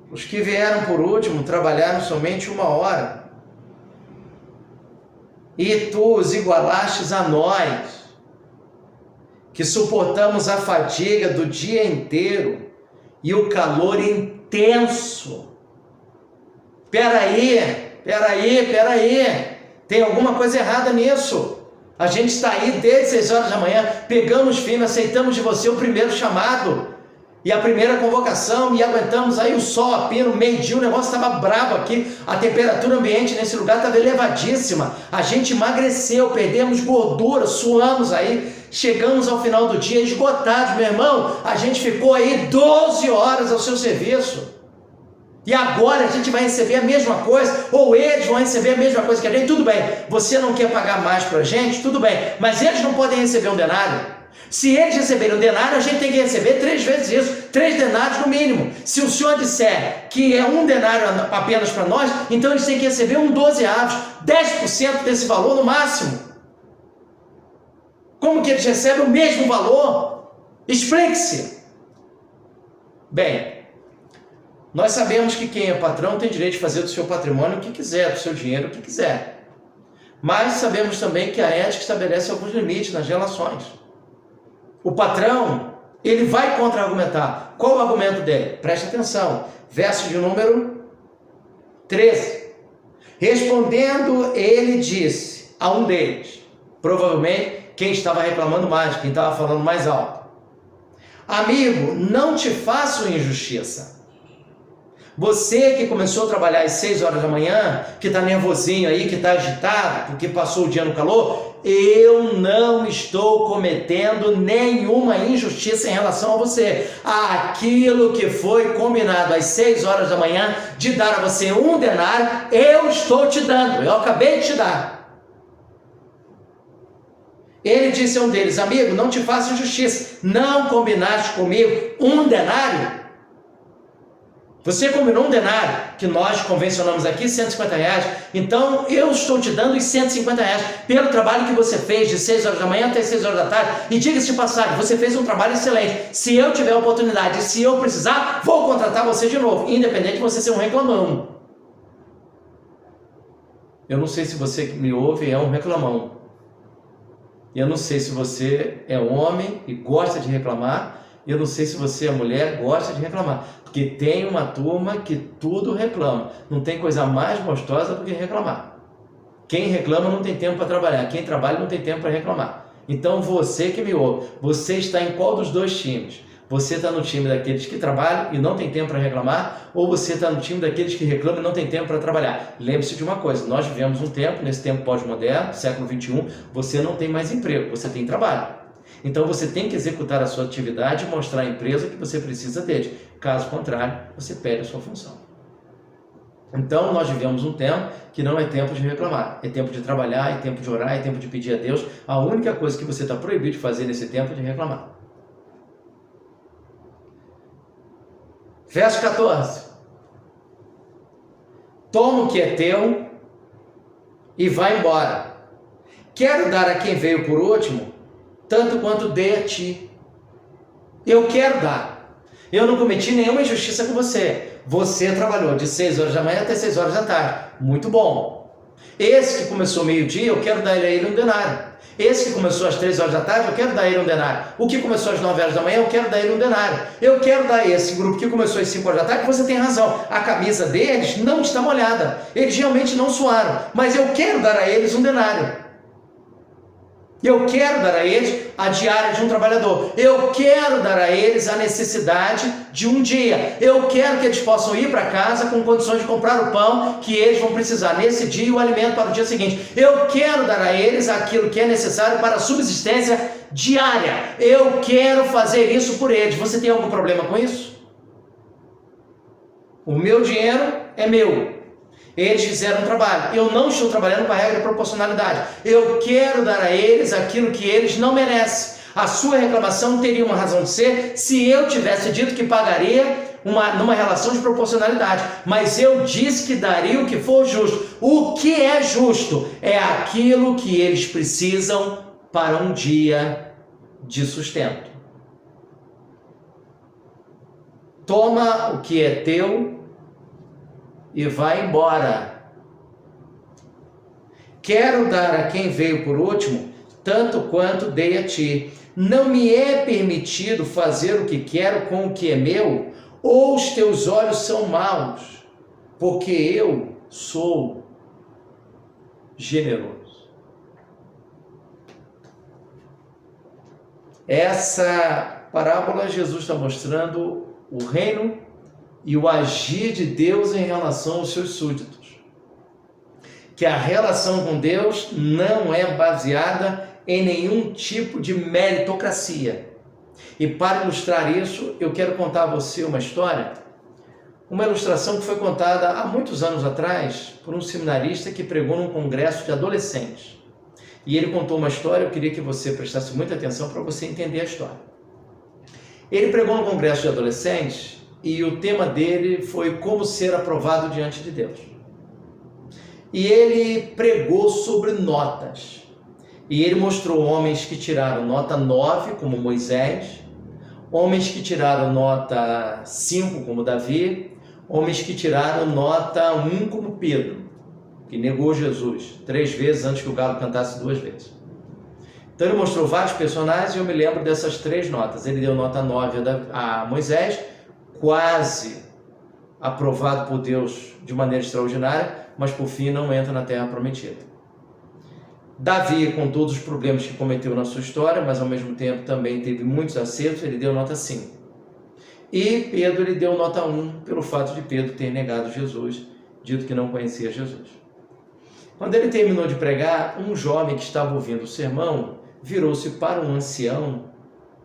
Os que vieram por último trabalharam somente 1 hora. E tu os igualastes a nós, que suportamos a fadiga do dia inteiro e o calor intenso. Peraí. Tem alguma coisa errada nisso. A gente está aí desde 6 horas da manhã, pegamos firme, aceitamos de você o primeiro chamado e a primeira convocação, e aguentamos aí o sol a pino, meio-dia, o negócio estava brabo aqui, a temperatura ambiente nesse lugar estava elevadíssima, a gente emagreceu, perdemos gordura, suamos aí, chegamos ao final do dia esgotados, meu irmão, a gente ficou aí 12 horas ao seu serviço, e agora a gente vai receber a mesma coisa, ou eles vão receber a mesma coisa que a gente, tudo bem, você não quer pagar mais para a gente, tudo bem, mas eles não podem receber 1 denário. Se eles receberem 1 denário, a gente tem que receber 3 vezes isso, 3 denários no mínimo. Se o senhor disser que é 1 denário apenas para nós, então eles têm que receber 12avos, 10% desse valor no máximo. Como que eles recebem o mesmo valor? Explique-se. Bem, nós sabemos que quem é patrão tem direito de fazer do seu patrimônio o que quiser, do seu dinheiro o que quiser. Mas sabemos também que a ética estabelece alguns limites nas relações. O patrão, ele vai contra-argumentar. Qual o argumento dele? Preste atenção. Verso de número 13. Respondendo, ele disse a um deles, provavelmente quem estava reclamando mais, quem estava falando mais alto: amigo, não te faço injustiça. Você que começou a trabalhar às 6 horas da manhã, que está nervosinho aí, que está agitado, porque passou o dia no calor, eu não estou cometendo nenhuma injustiça em relação a você. Aquilo que foi combinado às 6 horas da manhã, de dar a você 1 denário, eu estou te dando, eu acabei de te dar. Ele disse a um deles: amigo, não te faço injustiça, não combinaste comigo 1 denário? Você combinou 1 denário, que nós convencionamos aqui, R$150, então eu estou te dando os R$150 pelo trabalho que você fez de 6 horas da manhã até 6 horas da tarde, e diga-se de passagem, você fez um trabalho excelente. Se eu tiver oportunidade, se eu precisar, vou contratar você de novo, independente de você ser um reclamão. Eu não sei se você que me ouve é um reclamão. Eu não sei se você é homem e gosta de reclamar. Eu não sei se você é mulher, gosta de reclamar, porque tem uma turma que tudo reclama. Não tem coisa mais gostosa do que reclamar. Quem reclama não tem tempo para trabalhar, quem trabalha não tem tempo para reclamar. Então você que me ouve, você está em qual dos 2 times? Você está no time daqueles que trabalham e não tem tempo para reclamar, ou você está no time daqueles que reclamam e não tem tempo para trabalhar? Lembre-se de uma coisa, nós vivemos um tempo, nesse tempo pós-moderno, século XXI, você não tem mais emprego, você tem trabalho. Então você tem que executar a sua atividade e mostrar à empresa que você precisa dele. Caso contrário, você perde a sua função. Então nós vivemos um tempo que não é tempo de reclamar, é tempo de trabalhar, é tempo de orar, é tempo de pedir a Deus. A única coisa que você está proibido de fazer nesse tempo é de reclamar. Verso 14. Toma o que é teu e vai embora. Quero dar a quem veio por último, tanto quanto dei a ti. Eu quero dar. Eu não cometi nenhuma injustiça com você. Você trabalhou de 6 horas da manhã até 6 horas da tarde. Muito bom. Esse que começou meio-dia, eu quero dar a ele um denário. Esse que começou às 3 horas da tarde, eu quero dar a ele um denário. O que começou às 9 horas da manhã, eu quero dar a ele um denário. Eu quero dar a esse grupo que começou às 5 horas da tarde, você tem razão. A camisa deles não está molhada. Eles realmente não suaram. Mas eu quero dar a eles um denário. Eu quero dar a eles a diária de um trabalhador. Eu quero dar a eles a necessidade de um dia. Eu quero que eles possam ir para casa com condições de comprar o pão que eles vão precisar nesse dia e o alimento para o dia seguinte. Eu quero dar a eles aquilo que é necessário para a subsistência diária. Eu quero fazer isso por eles. Você tem algum problema com isso? O meu dinheiro é meu. Eles fizeram um trabalho. Eu não estou trabalhando com a regra de proporcionalidade. Eu quero dar a eles aquilo que eles não merecem. A sua reclamação teria uma razão de ser se eu tivesse dito que pagaria numa relação de proporcionalidade. Mas eu disse que daria o que for justo. O que é justo é aquilo que eles precisam para um dia de sustento. Toma o que é teu e vai embora. Quero dar a quem veio por último, tanto quanto dei a ti. Não me é permitido fazer o que quero com o que é meu, ou os teus olhos são maus, porque eu sou generoso. Essa parábola Jesus está mostrando o reino e o agir de Deus em relação aos seus súditos. Que a relação com Deus não é baseada em nenhum tipo de meritocracia. E para ilustrar isso, eu quero contar a você uma história, uma ilustração que foi contada há muitos anos atrás por um seminarista que pregou num congresso de adolescentes. E ele contou uma história, eu queria que você prestasse muita atenção para você entender a história. Ele pregou num congresso de adolescentes e o tema dele foi como ser aprovado diante de Deus. E ele pregou sobre notas. E ele mostrou homens que tiraram nota 9, como Moisés, homens que tiraram nota 5, como Davi, homens que tiraram nota 1, como Pedro, que negou Jesus 3 vezes antes que o galo cantasse 2 vezes. Então ele mostrou vários personagens e eu me lembro dessas 3 notas. Ele deu nota 9 a Moisés, quase aprovado por Deus de maneira extraordinária, mas por fim não entra na terra prometida. Davi, com todos os problemas que cometeu na sua história, mas ao mesmo tempo também teve muitos acertos, ele deu nota 5. E Pedro, ele deu nota 1 pelo fato de Pedro ter negado Jesus, dito que não conhecia Jesus. Quando ele terminou de pregar, um jovem que estava ouvindo o sermão virou-se para um ancião,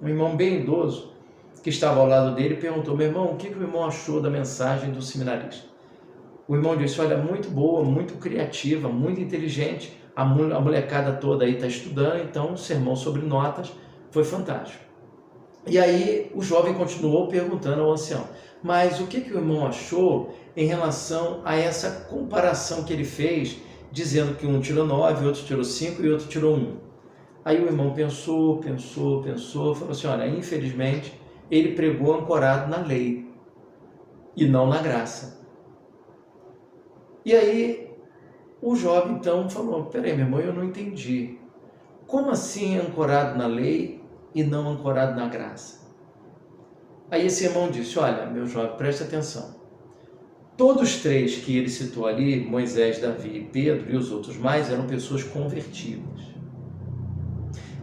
um irmão bem idoso, que estava ao lado dele, e perguntou: meu irmão, o que o irmão achou da mensagem do seminarista? O irmão disse: olha, muito boa, muito criativa, muito inteligente, a molecada toda aí está estudando, então o sermão sobre notas foi fantástico. E aí o jovem continuou perguntando ao ancião: mas o que o irmão achou em relação a essa comparação que ele fez, dizendo que um tirou 9, outro tirou 5 e outro tirou 1? Aí o irmão pensou, falou assim: olha, infelizmente ele pregou ancorado na lei e não na graça. E aí o jovem então falou: peraí, meu irmão, eu não entendi. Como assim ancorado na lei e não ancorado na graça? Aí esse irmão disse: olha, meu jovem, preste atenção. Todos os 3 que ele citou ali, Moisés, Davi e Pedro e os outros mais, eram pessoas convertidas.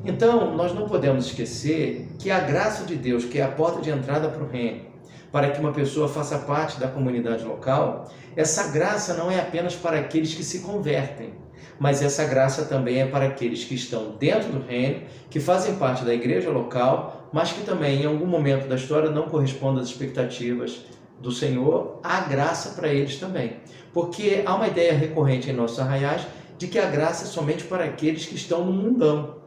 Então, nós não podemos esquecer que a graça de Deus, que é a porta de entrada para o reino, para que uma pessoa faça parte da comunidade local, essa graça não é apenas para aqueles que se convertem, mas essa graça também é para aqueles que estão dentro do reino, que fazem parte da igreja local, mas que também em algum momento da história não correspondem às expectativas do Senhor. Há graça para eles também, porque há uma ideia recorrente em nossos arraiais de que a graça é somente para aqueles que estão no mundão.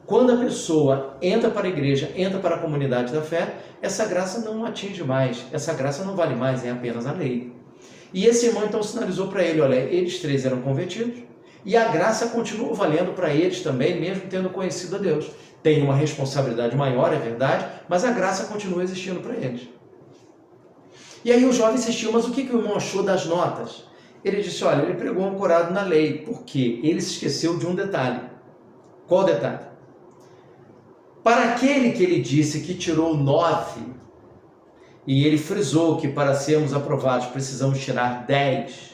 Quando a pessoa entra para a igreja, entra para a comunidade da fé, essa graça não atinge mais, essa graça não vale mais, é apenas a lei. E esse irmão então sinalizou para ele: olha, eles 3 eram convertidos, E a graça continua valendo para eles também, mesmo tendo conhecido a Deus. Tem uma responsabilidade maior, é verdade, mas a graça continua existindo para eles. E aí o jovem insistiu, mas o que o irmão achou das notas? Ele disse, olha, ele pregou ancorado na lei, porque ele se esqueceu de um detalhe. Qual detalhe? Para aquele que ele disse que tirou 9, e ele frisou que para sermos aprovados precisamos tirar 10,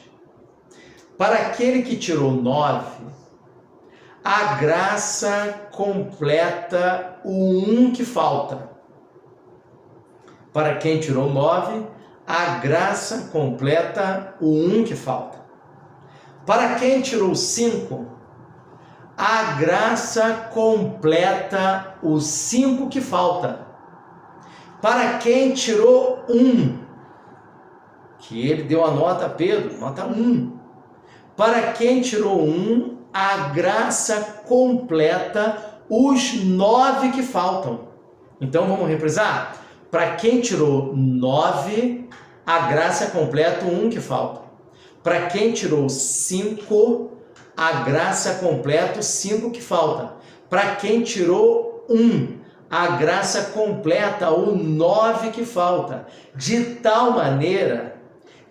para aquele que tirou 9, a graça completa o 1 que falta. Para quem tirou 9, a graça completa o 1 que falta. Para quem tirou 5, a graça completa o 5 que falta. Para quem tirou 1, que ele deu a nota a Pedro, nota 1. Para quem tirou 1, a graça completa os 9 que faltam. Então vamos reprisar? Para quem tirou 9, a graça completa o 1 que falta. Para quem tirou 5, a graça completa o 5 que falta. Para quem tirou 1, a graça completa o 9 que falta. De tal maneira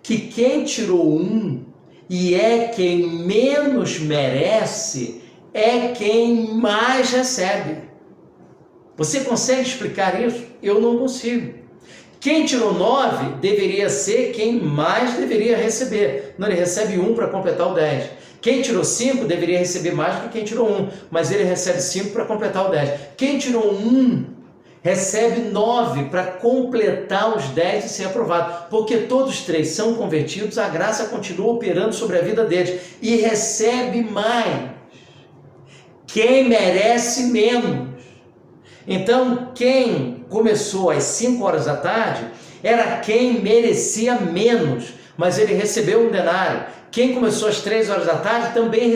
que quem tirou 1 e é quem menos merece, é quem mais recebe. Você consegue explicar isso? Eu não consigo. Quem tirou 9 deveria ser quem mais deveria receber. Não, ele recebe 1 para completar o 10. Quem tirou 5 deveria receber mais do que quem tirou 1, mas ele recebe 5 para completar o 10. Quem tirou 1 recebe 9 para completar os 10 e ser aprovado. Porque todos 3 são convertidos, a graça continua operando sobre a vida deles e recebe mais. Quem merece menos. Então, quem começou às 5 horas da tarde era quem merecia menos, mas ele recebeu um denário. Quem começou às 3 horas da tarde também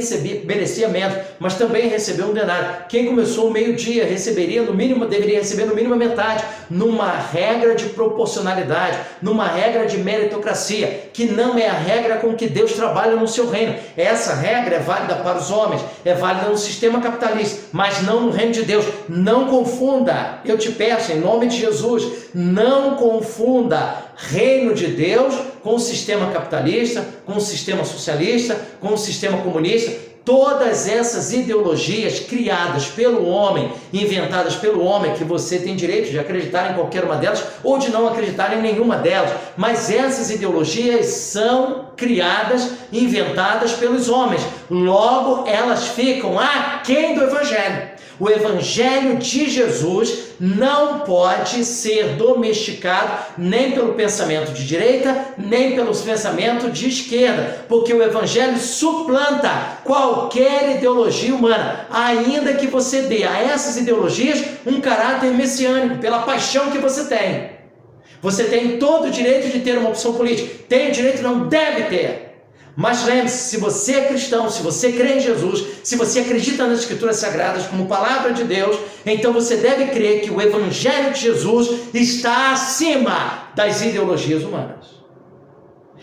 merecia menos, mas também recebeu um denário. Quem começou ao meio-dia deveria receber no mínimo a metade, numa regra de proporcionalidade, numa regra de meritocracia, que não é a regra com que Deus trabalha no seu reino. Essa regra é válida para os homens, é válida no sistema capitalista, mas não no reino de Deus. Não confunda, eu te peço, em nome de Jesus, não confunda reino de Deus com o sistema capitalista, com o sistema socialista, com o sistema comunista. Todas essas ideologias criadas pelo homem, inventadas pelo homem, que você tem direito de acreditar em qualquer uma delas ou de não acreditar em nenhuma delas, mas essas ideologias são criadas, inventadas pelos homens. Logo, elas ficam aquém do Evangelho. O Evangelho de Jesus não pode ser domesticado nem pelo pensamento de direita, nem pelo pensamento de esquerda, porque o Evangelho suplanta qualquer ideologia humana, ainda que você dê a essas ideologias um caráter messiânico, pela paixão que você tem. Você tem todo o direito de ter uma opção política. Tem o direito, não deve ter. Mas lembre-se, se você é cristão, se você crê em Jesus, se você acredita nas Escrituras Sagradas como palavra de Deus, então você deve crer que o Evangelho de Jesus está acima das ideologias humanas.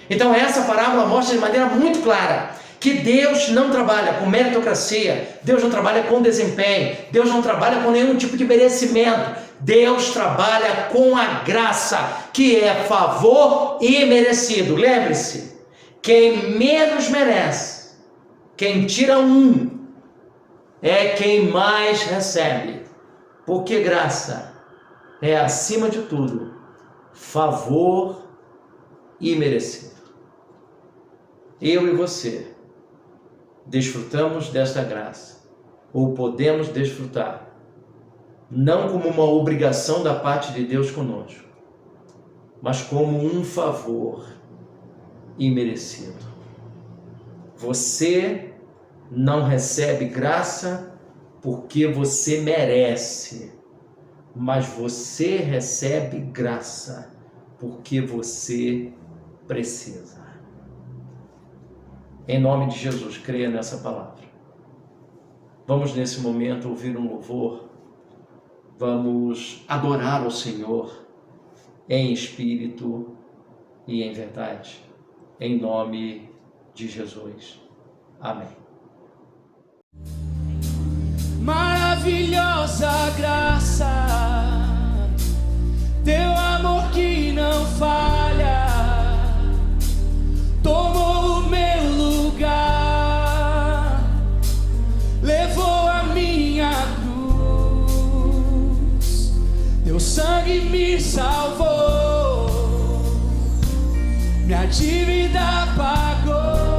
Então essa parábola mostra de maneira muito clara que Deus não trabalha com meritocracia, Deus não trabalha com desempenho, Deus não trabalha com nenhum tipo de merecimento. Deus trabalha com a graça, que é favor imerecido. Lembre-se, quem menos merece, quem tira 1, é quem mais recebe. Porque graça é, acima de tudo, favor imerecido. Eu e você desfrutamos desta graça, ou podemos desfrutar, não como uma obrigação da parte de Deus conosco, mas como um favor imerecido. Você não recebe graça porque você merece, mas você recebe graça porque você precisa. Em nome de Jesus, creia nessa palavra. Vamos nesse momento ouvir um louvor, vamos adorar ao Senhor em espírito e em verdade. Em nome de Jesus. Amém. Maravilhosa graça, teu amor que não falha, tomou o meu lugar, levou a minha cruz, teu sangue me salvou, minha dívida pagou.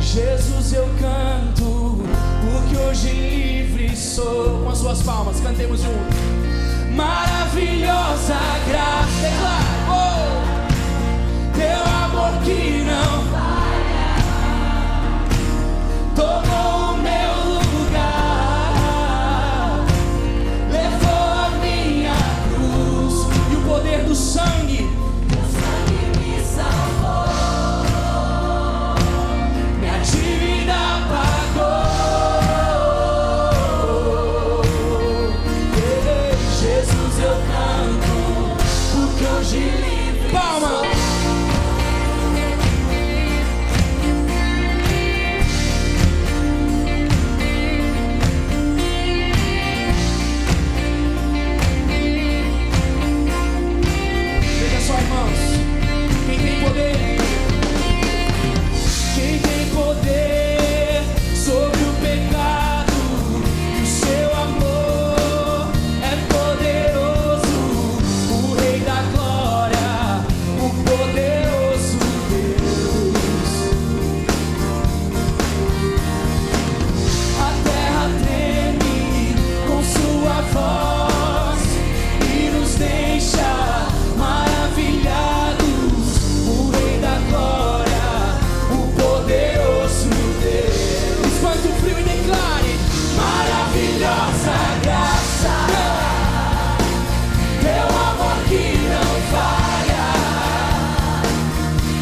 Jesus, eu canto, porque hoje livre sou. Com as suas palmas, cantemos juntos. Maravilhosa graça, declara, oh, teu amor que não falha, tomou o meu lugar, levou a minha cruz, e o poder do sangue me salvou. Dívida pagou. Jesus, eu canto, porque hoje livre. Palma. Veja só, irmãos, quem tem poder? Quem tem poder sobre o pecado, e o seu amor é poderoso, o Rei da glória, o poderoso Deus. A terra treme com sua voz e nos deixa maravilhados, o Rei da glória, poderoso Deus. Espante o frio e declare: maravilhosa graça, teu amor que não falha,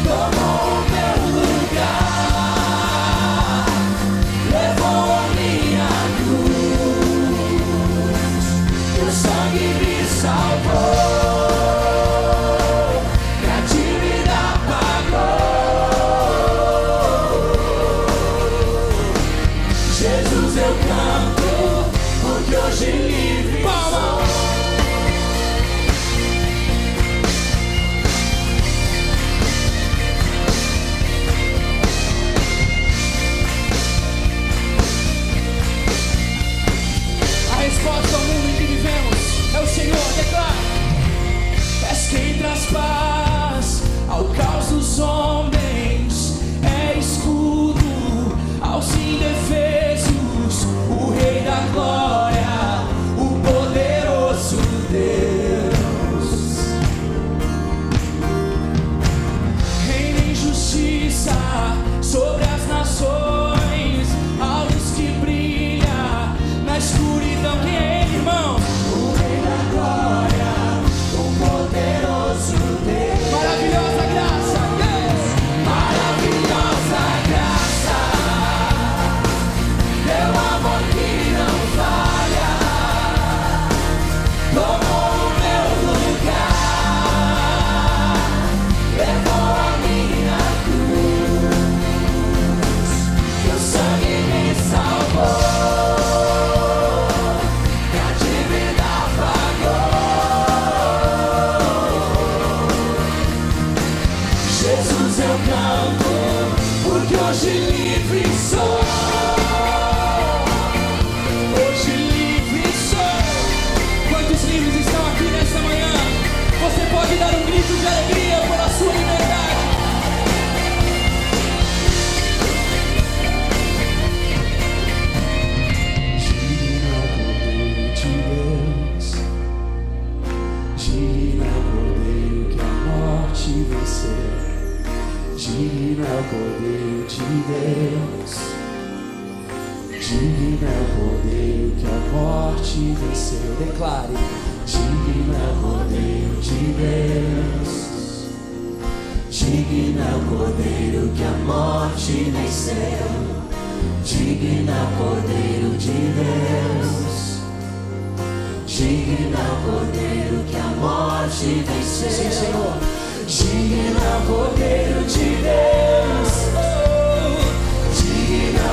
tomou o meu lugar, levou a minha cruz, teu sangue me salvou. Jesus, eu canto, porque hoje livre sou. A resposta ao mundo em que vivemos é o Senhor, declara. És quem traz paz ao caos dos homens, é escudo aos indefesos, o Rei da glória, o poderoso Deus. Reina em justiça sobre as nações, a luz que brilha na escuridão. Quem é Ele, irmão? O Rei da glória, o poderoso Deus. Maravilhosa graça, yes! Maravilhosa graça, teu amor que não falha, tomou o meu lugar, levou a minha cruz, teu sangue me salvou, minha dívida pagou. Jesus, eu canto, porque hoje livre sou. Você pode dar um grito de alegria pela sua liberdade. Digno é o Cordeiro que a morte venceu. Digno é o Cordeiro de Deus. Digno é o Cordeiro que a morte venceu. Declare. Digno é o Cordeiro de Deus. Digno é o Cordeiro que a morte venceu. Digno é o Cordeiro de Deus. Digno é o Cordeiro que a morte venceu. Sim, Senhor. Digno é o Cordeiro de Deus. Digno é o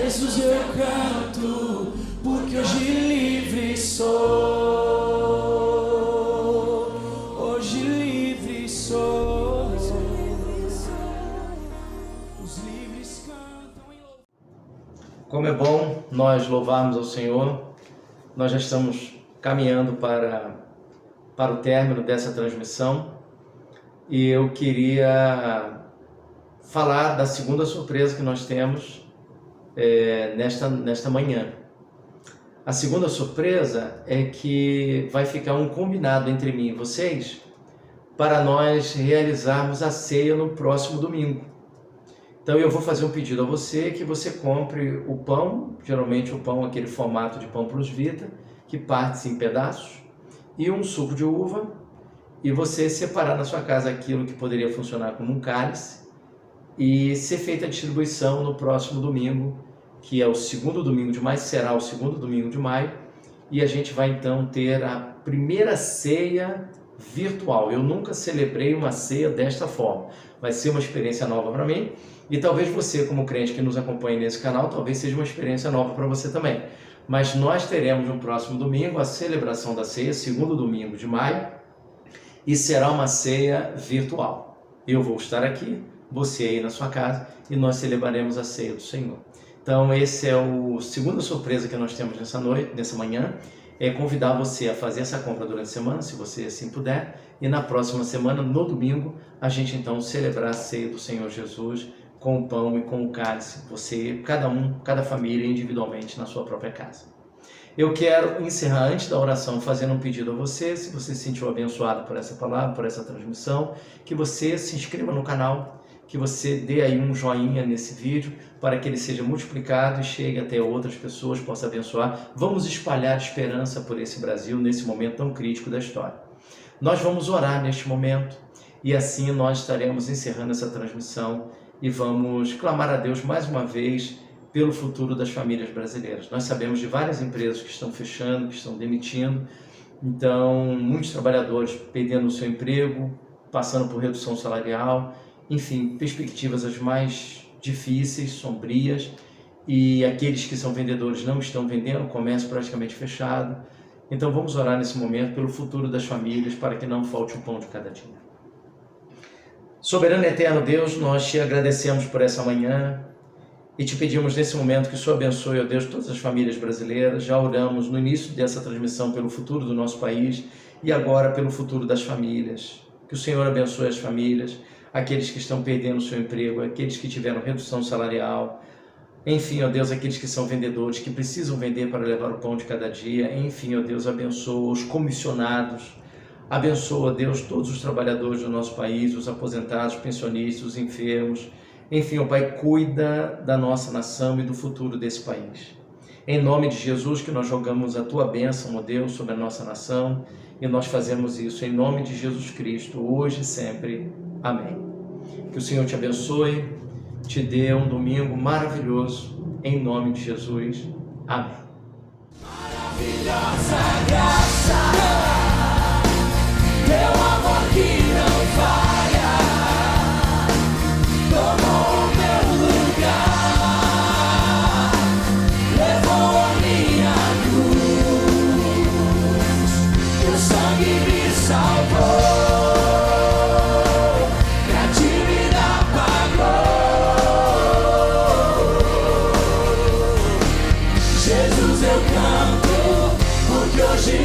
Jesus, eu canto, porque hoje livre sou. Hoje livre sou. Os livres cantam em louvor. Como é bom nós louvarmos ao Senhor. Nós já estamos caminhando para o término dessa transmissão e eu queria falar da segunda surpresa que nós temos nesta manhã. A segunda surpresa é que vai ficar um combinado entre mim e vocês para nós realizarmos a ceia no próximo domingo. Então eu vou fazer um pedido a você que você compre o pão, geralmente o pão aquele formato de pão plus vita, que parte em pedaços, e um suco de uva, e você separar na sua casa aquilo que poderia funcionar como um cálice e ser feita a distribuição no próximo domingo, que é o segundo domingo de maio, será o segundo domingo de maio, e a gente vai então ter a primeira ceia virtual. Eu nunca celebrei uma ceia desta forma, vai ser uma experiência nova para mim, e talvez você, como crente que nos acompanha nesse canal, talvez seja uma experiência nova para você também. Mas nós teremos no próximo domingo a celebração da ceia, segundo domingo de maio, e será uma ceia virtual. Eu vou estar aqui, você aí na sua casa, e nós celebraremos a ceia do Senhor. Então, esse é a segunda surpresa que nós temos nessa manhã, é convidar você a fazer essa compra durante a semana, se você assim puder, e na próxima semana, no domingo, a gente então celebrar a ceia do Senhor Jesus com o pão e com o cálice, você, cada família individualmente na sua própria casa. Eu quero encerrar antes da oração fazendo um pedido a você, se você se sentiu abençoado por essa palavra, por essa transmissão, que você se inscreva no canal, que você dê aí um joinha nesse vídeo para que ele seja multiplicado e chegue até outras pessoas, possa abençoar. Vamos espalhar esperança por esse Brasil nesse momento tão crítico da história. Nós vamos orar neste momento e assim nós estaremos encerrando essa transmissão e vamos clamar a Deus mais uma vez pelo futuro das famílias brasileiras. Nós sabemos de várias empresas que estão fechando, que estão demitindo, então muitos trabalhadores perdendo o seu emprego, passando por redução salarial, enfim, perspectivas as mais difíceis, sombrias, e aqueles que são vendedores não estão vendendo, o comércio praticamente fechado. Então vamos orar nesse momento pelo futuro das famílias, para que não falte o pão de cada dia. Soberano e eterno Deus, nós te agradecemos por essa manhã e te pedimos nesse momento que o Senhor abençoe, ó Deus, todas as famílias brasileiras. Já oramos no início dessa transmissão pelo futuro do nosso país e agora pelo futuro das famílias. Que o Senhor abençoe as famílias, aqueles que estão perdendo o seu emprego, aqueles que tiveram redução salarial, enfim, ó Deus, aqueles que são vendedores, que precisam vender para levar o pão de cada dia. Enfim, ó Deus, abençoa os comissionados. Abençoa, Deus, todos os trabalhadores do nosso país, os aposentados, pensionistas, os enfermos. Enfim, ó Pai, cuida da nossa nação e do futuro desse país. Em nome de Jesus que nós jogamos a Tua bênção, ó Deus, sobre a nossa nação, e nós fazemos isso em nome de Jesus Cristo, hoje e sempre. Amém. Que o Senhor te abençoe, te dê um domingo maravilhoso, em nome de Jesus. Amém. Maravilhosa graça, teu amor que não falha, tomou o meu lugar, levou a minha cruz, teu sangue me salvou, pra ti me dar pagou. Jesus, eu canto, porque hoje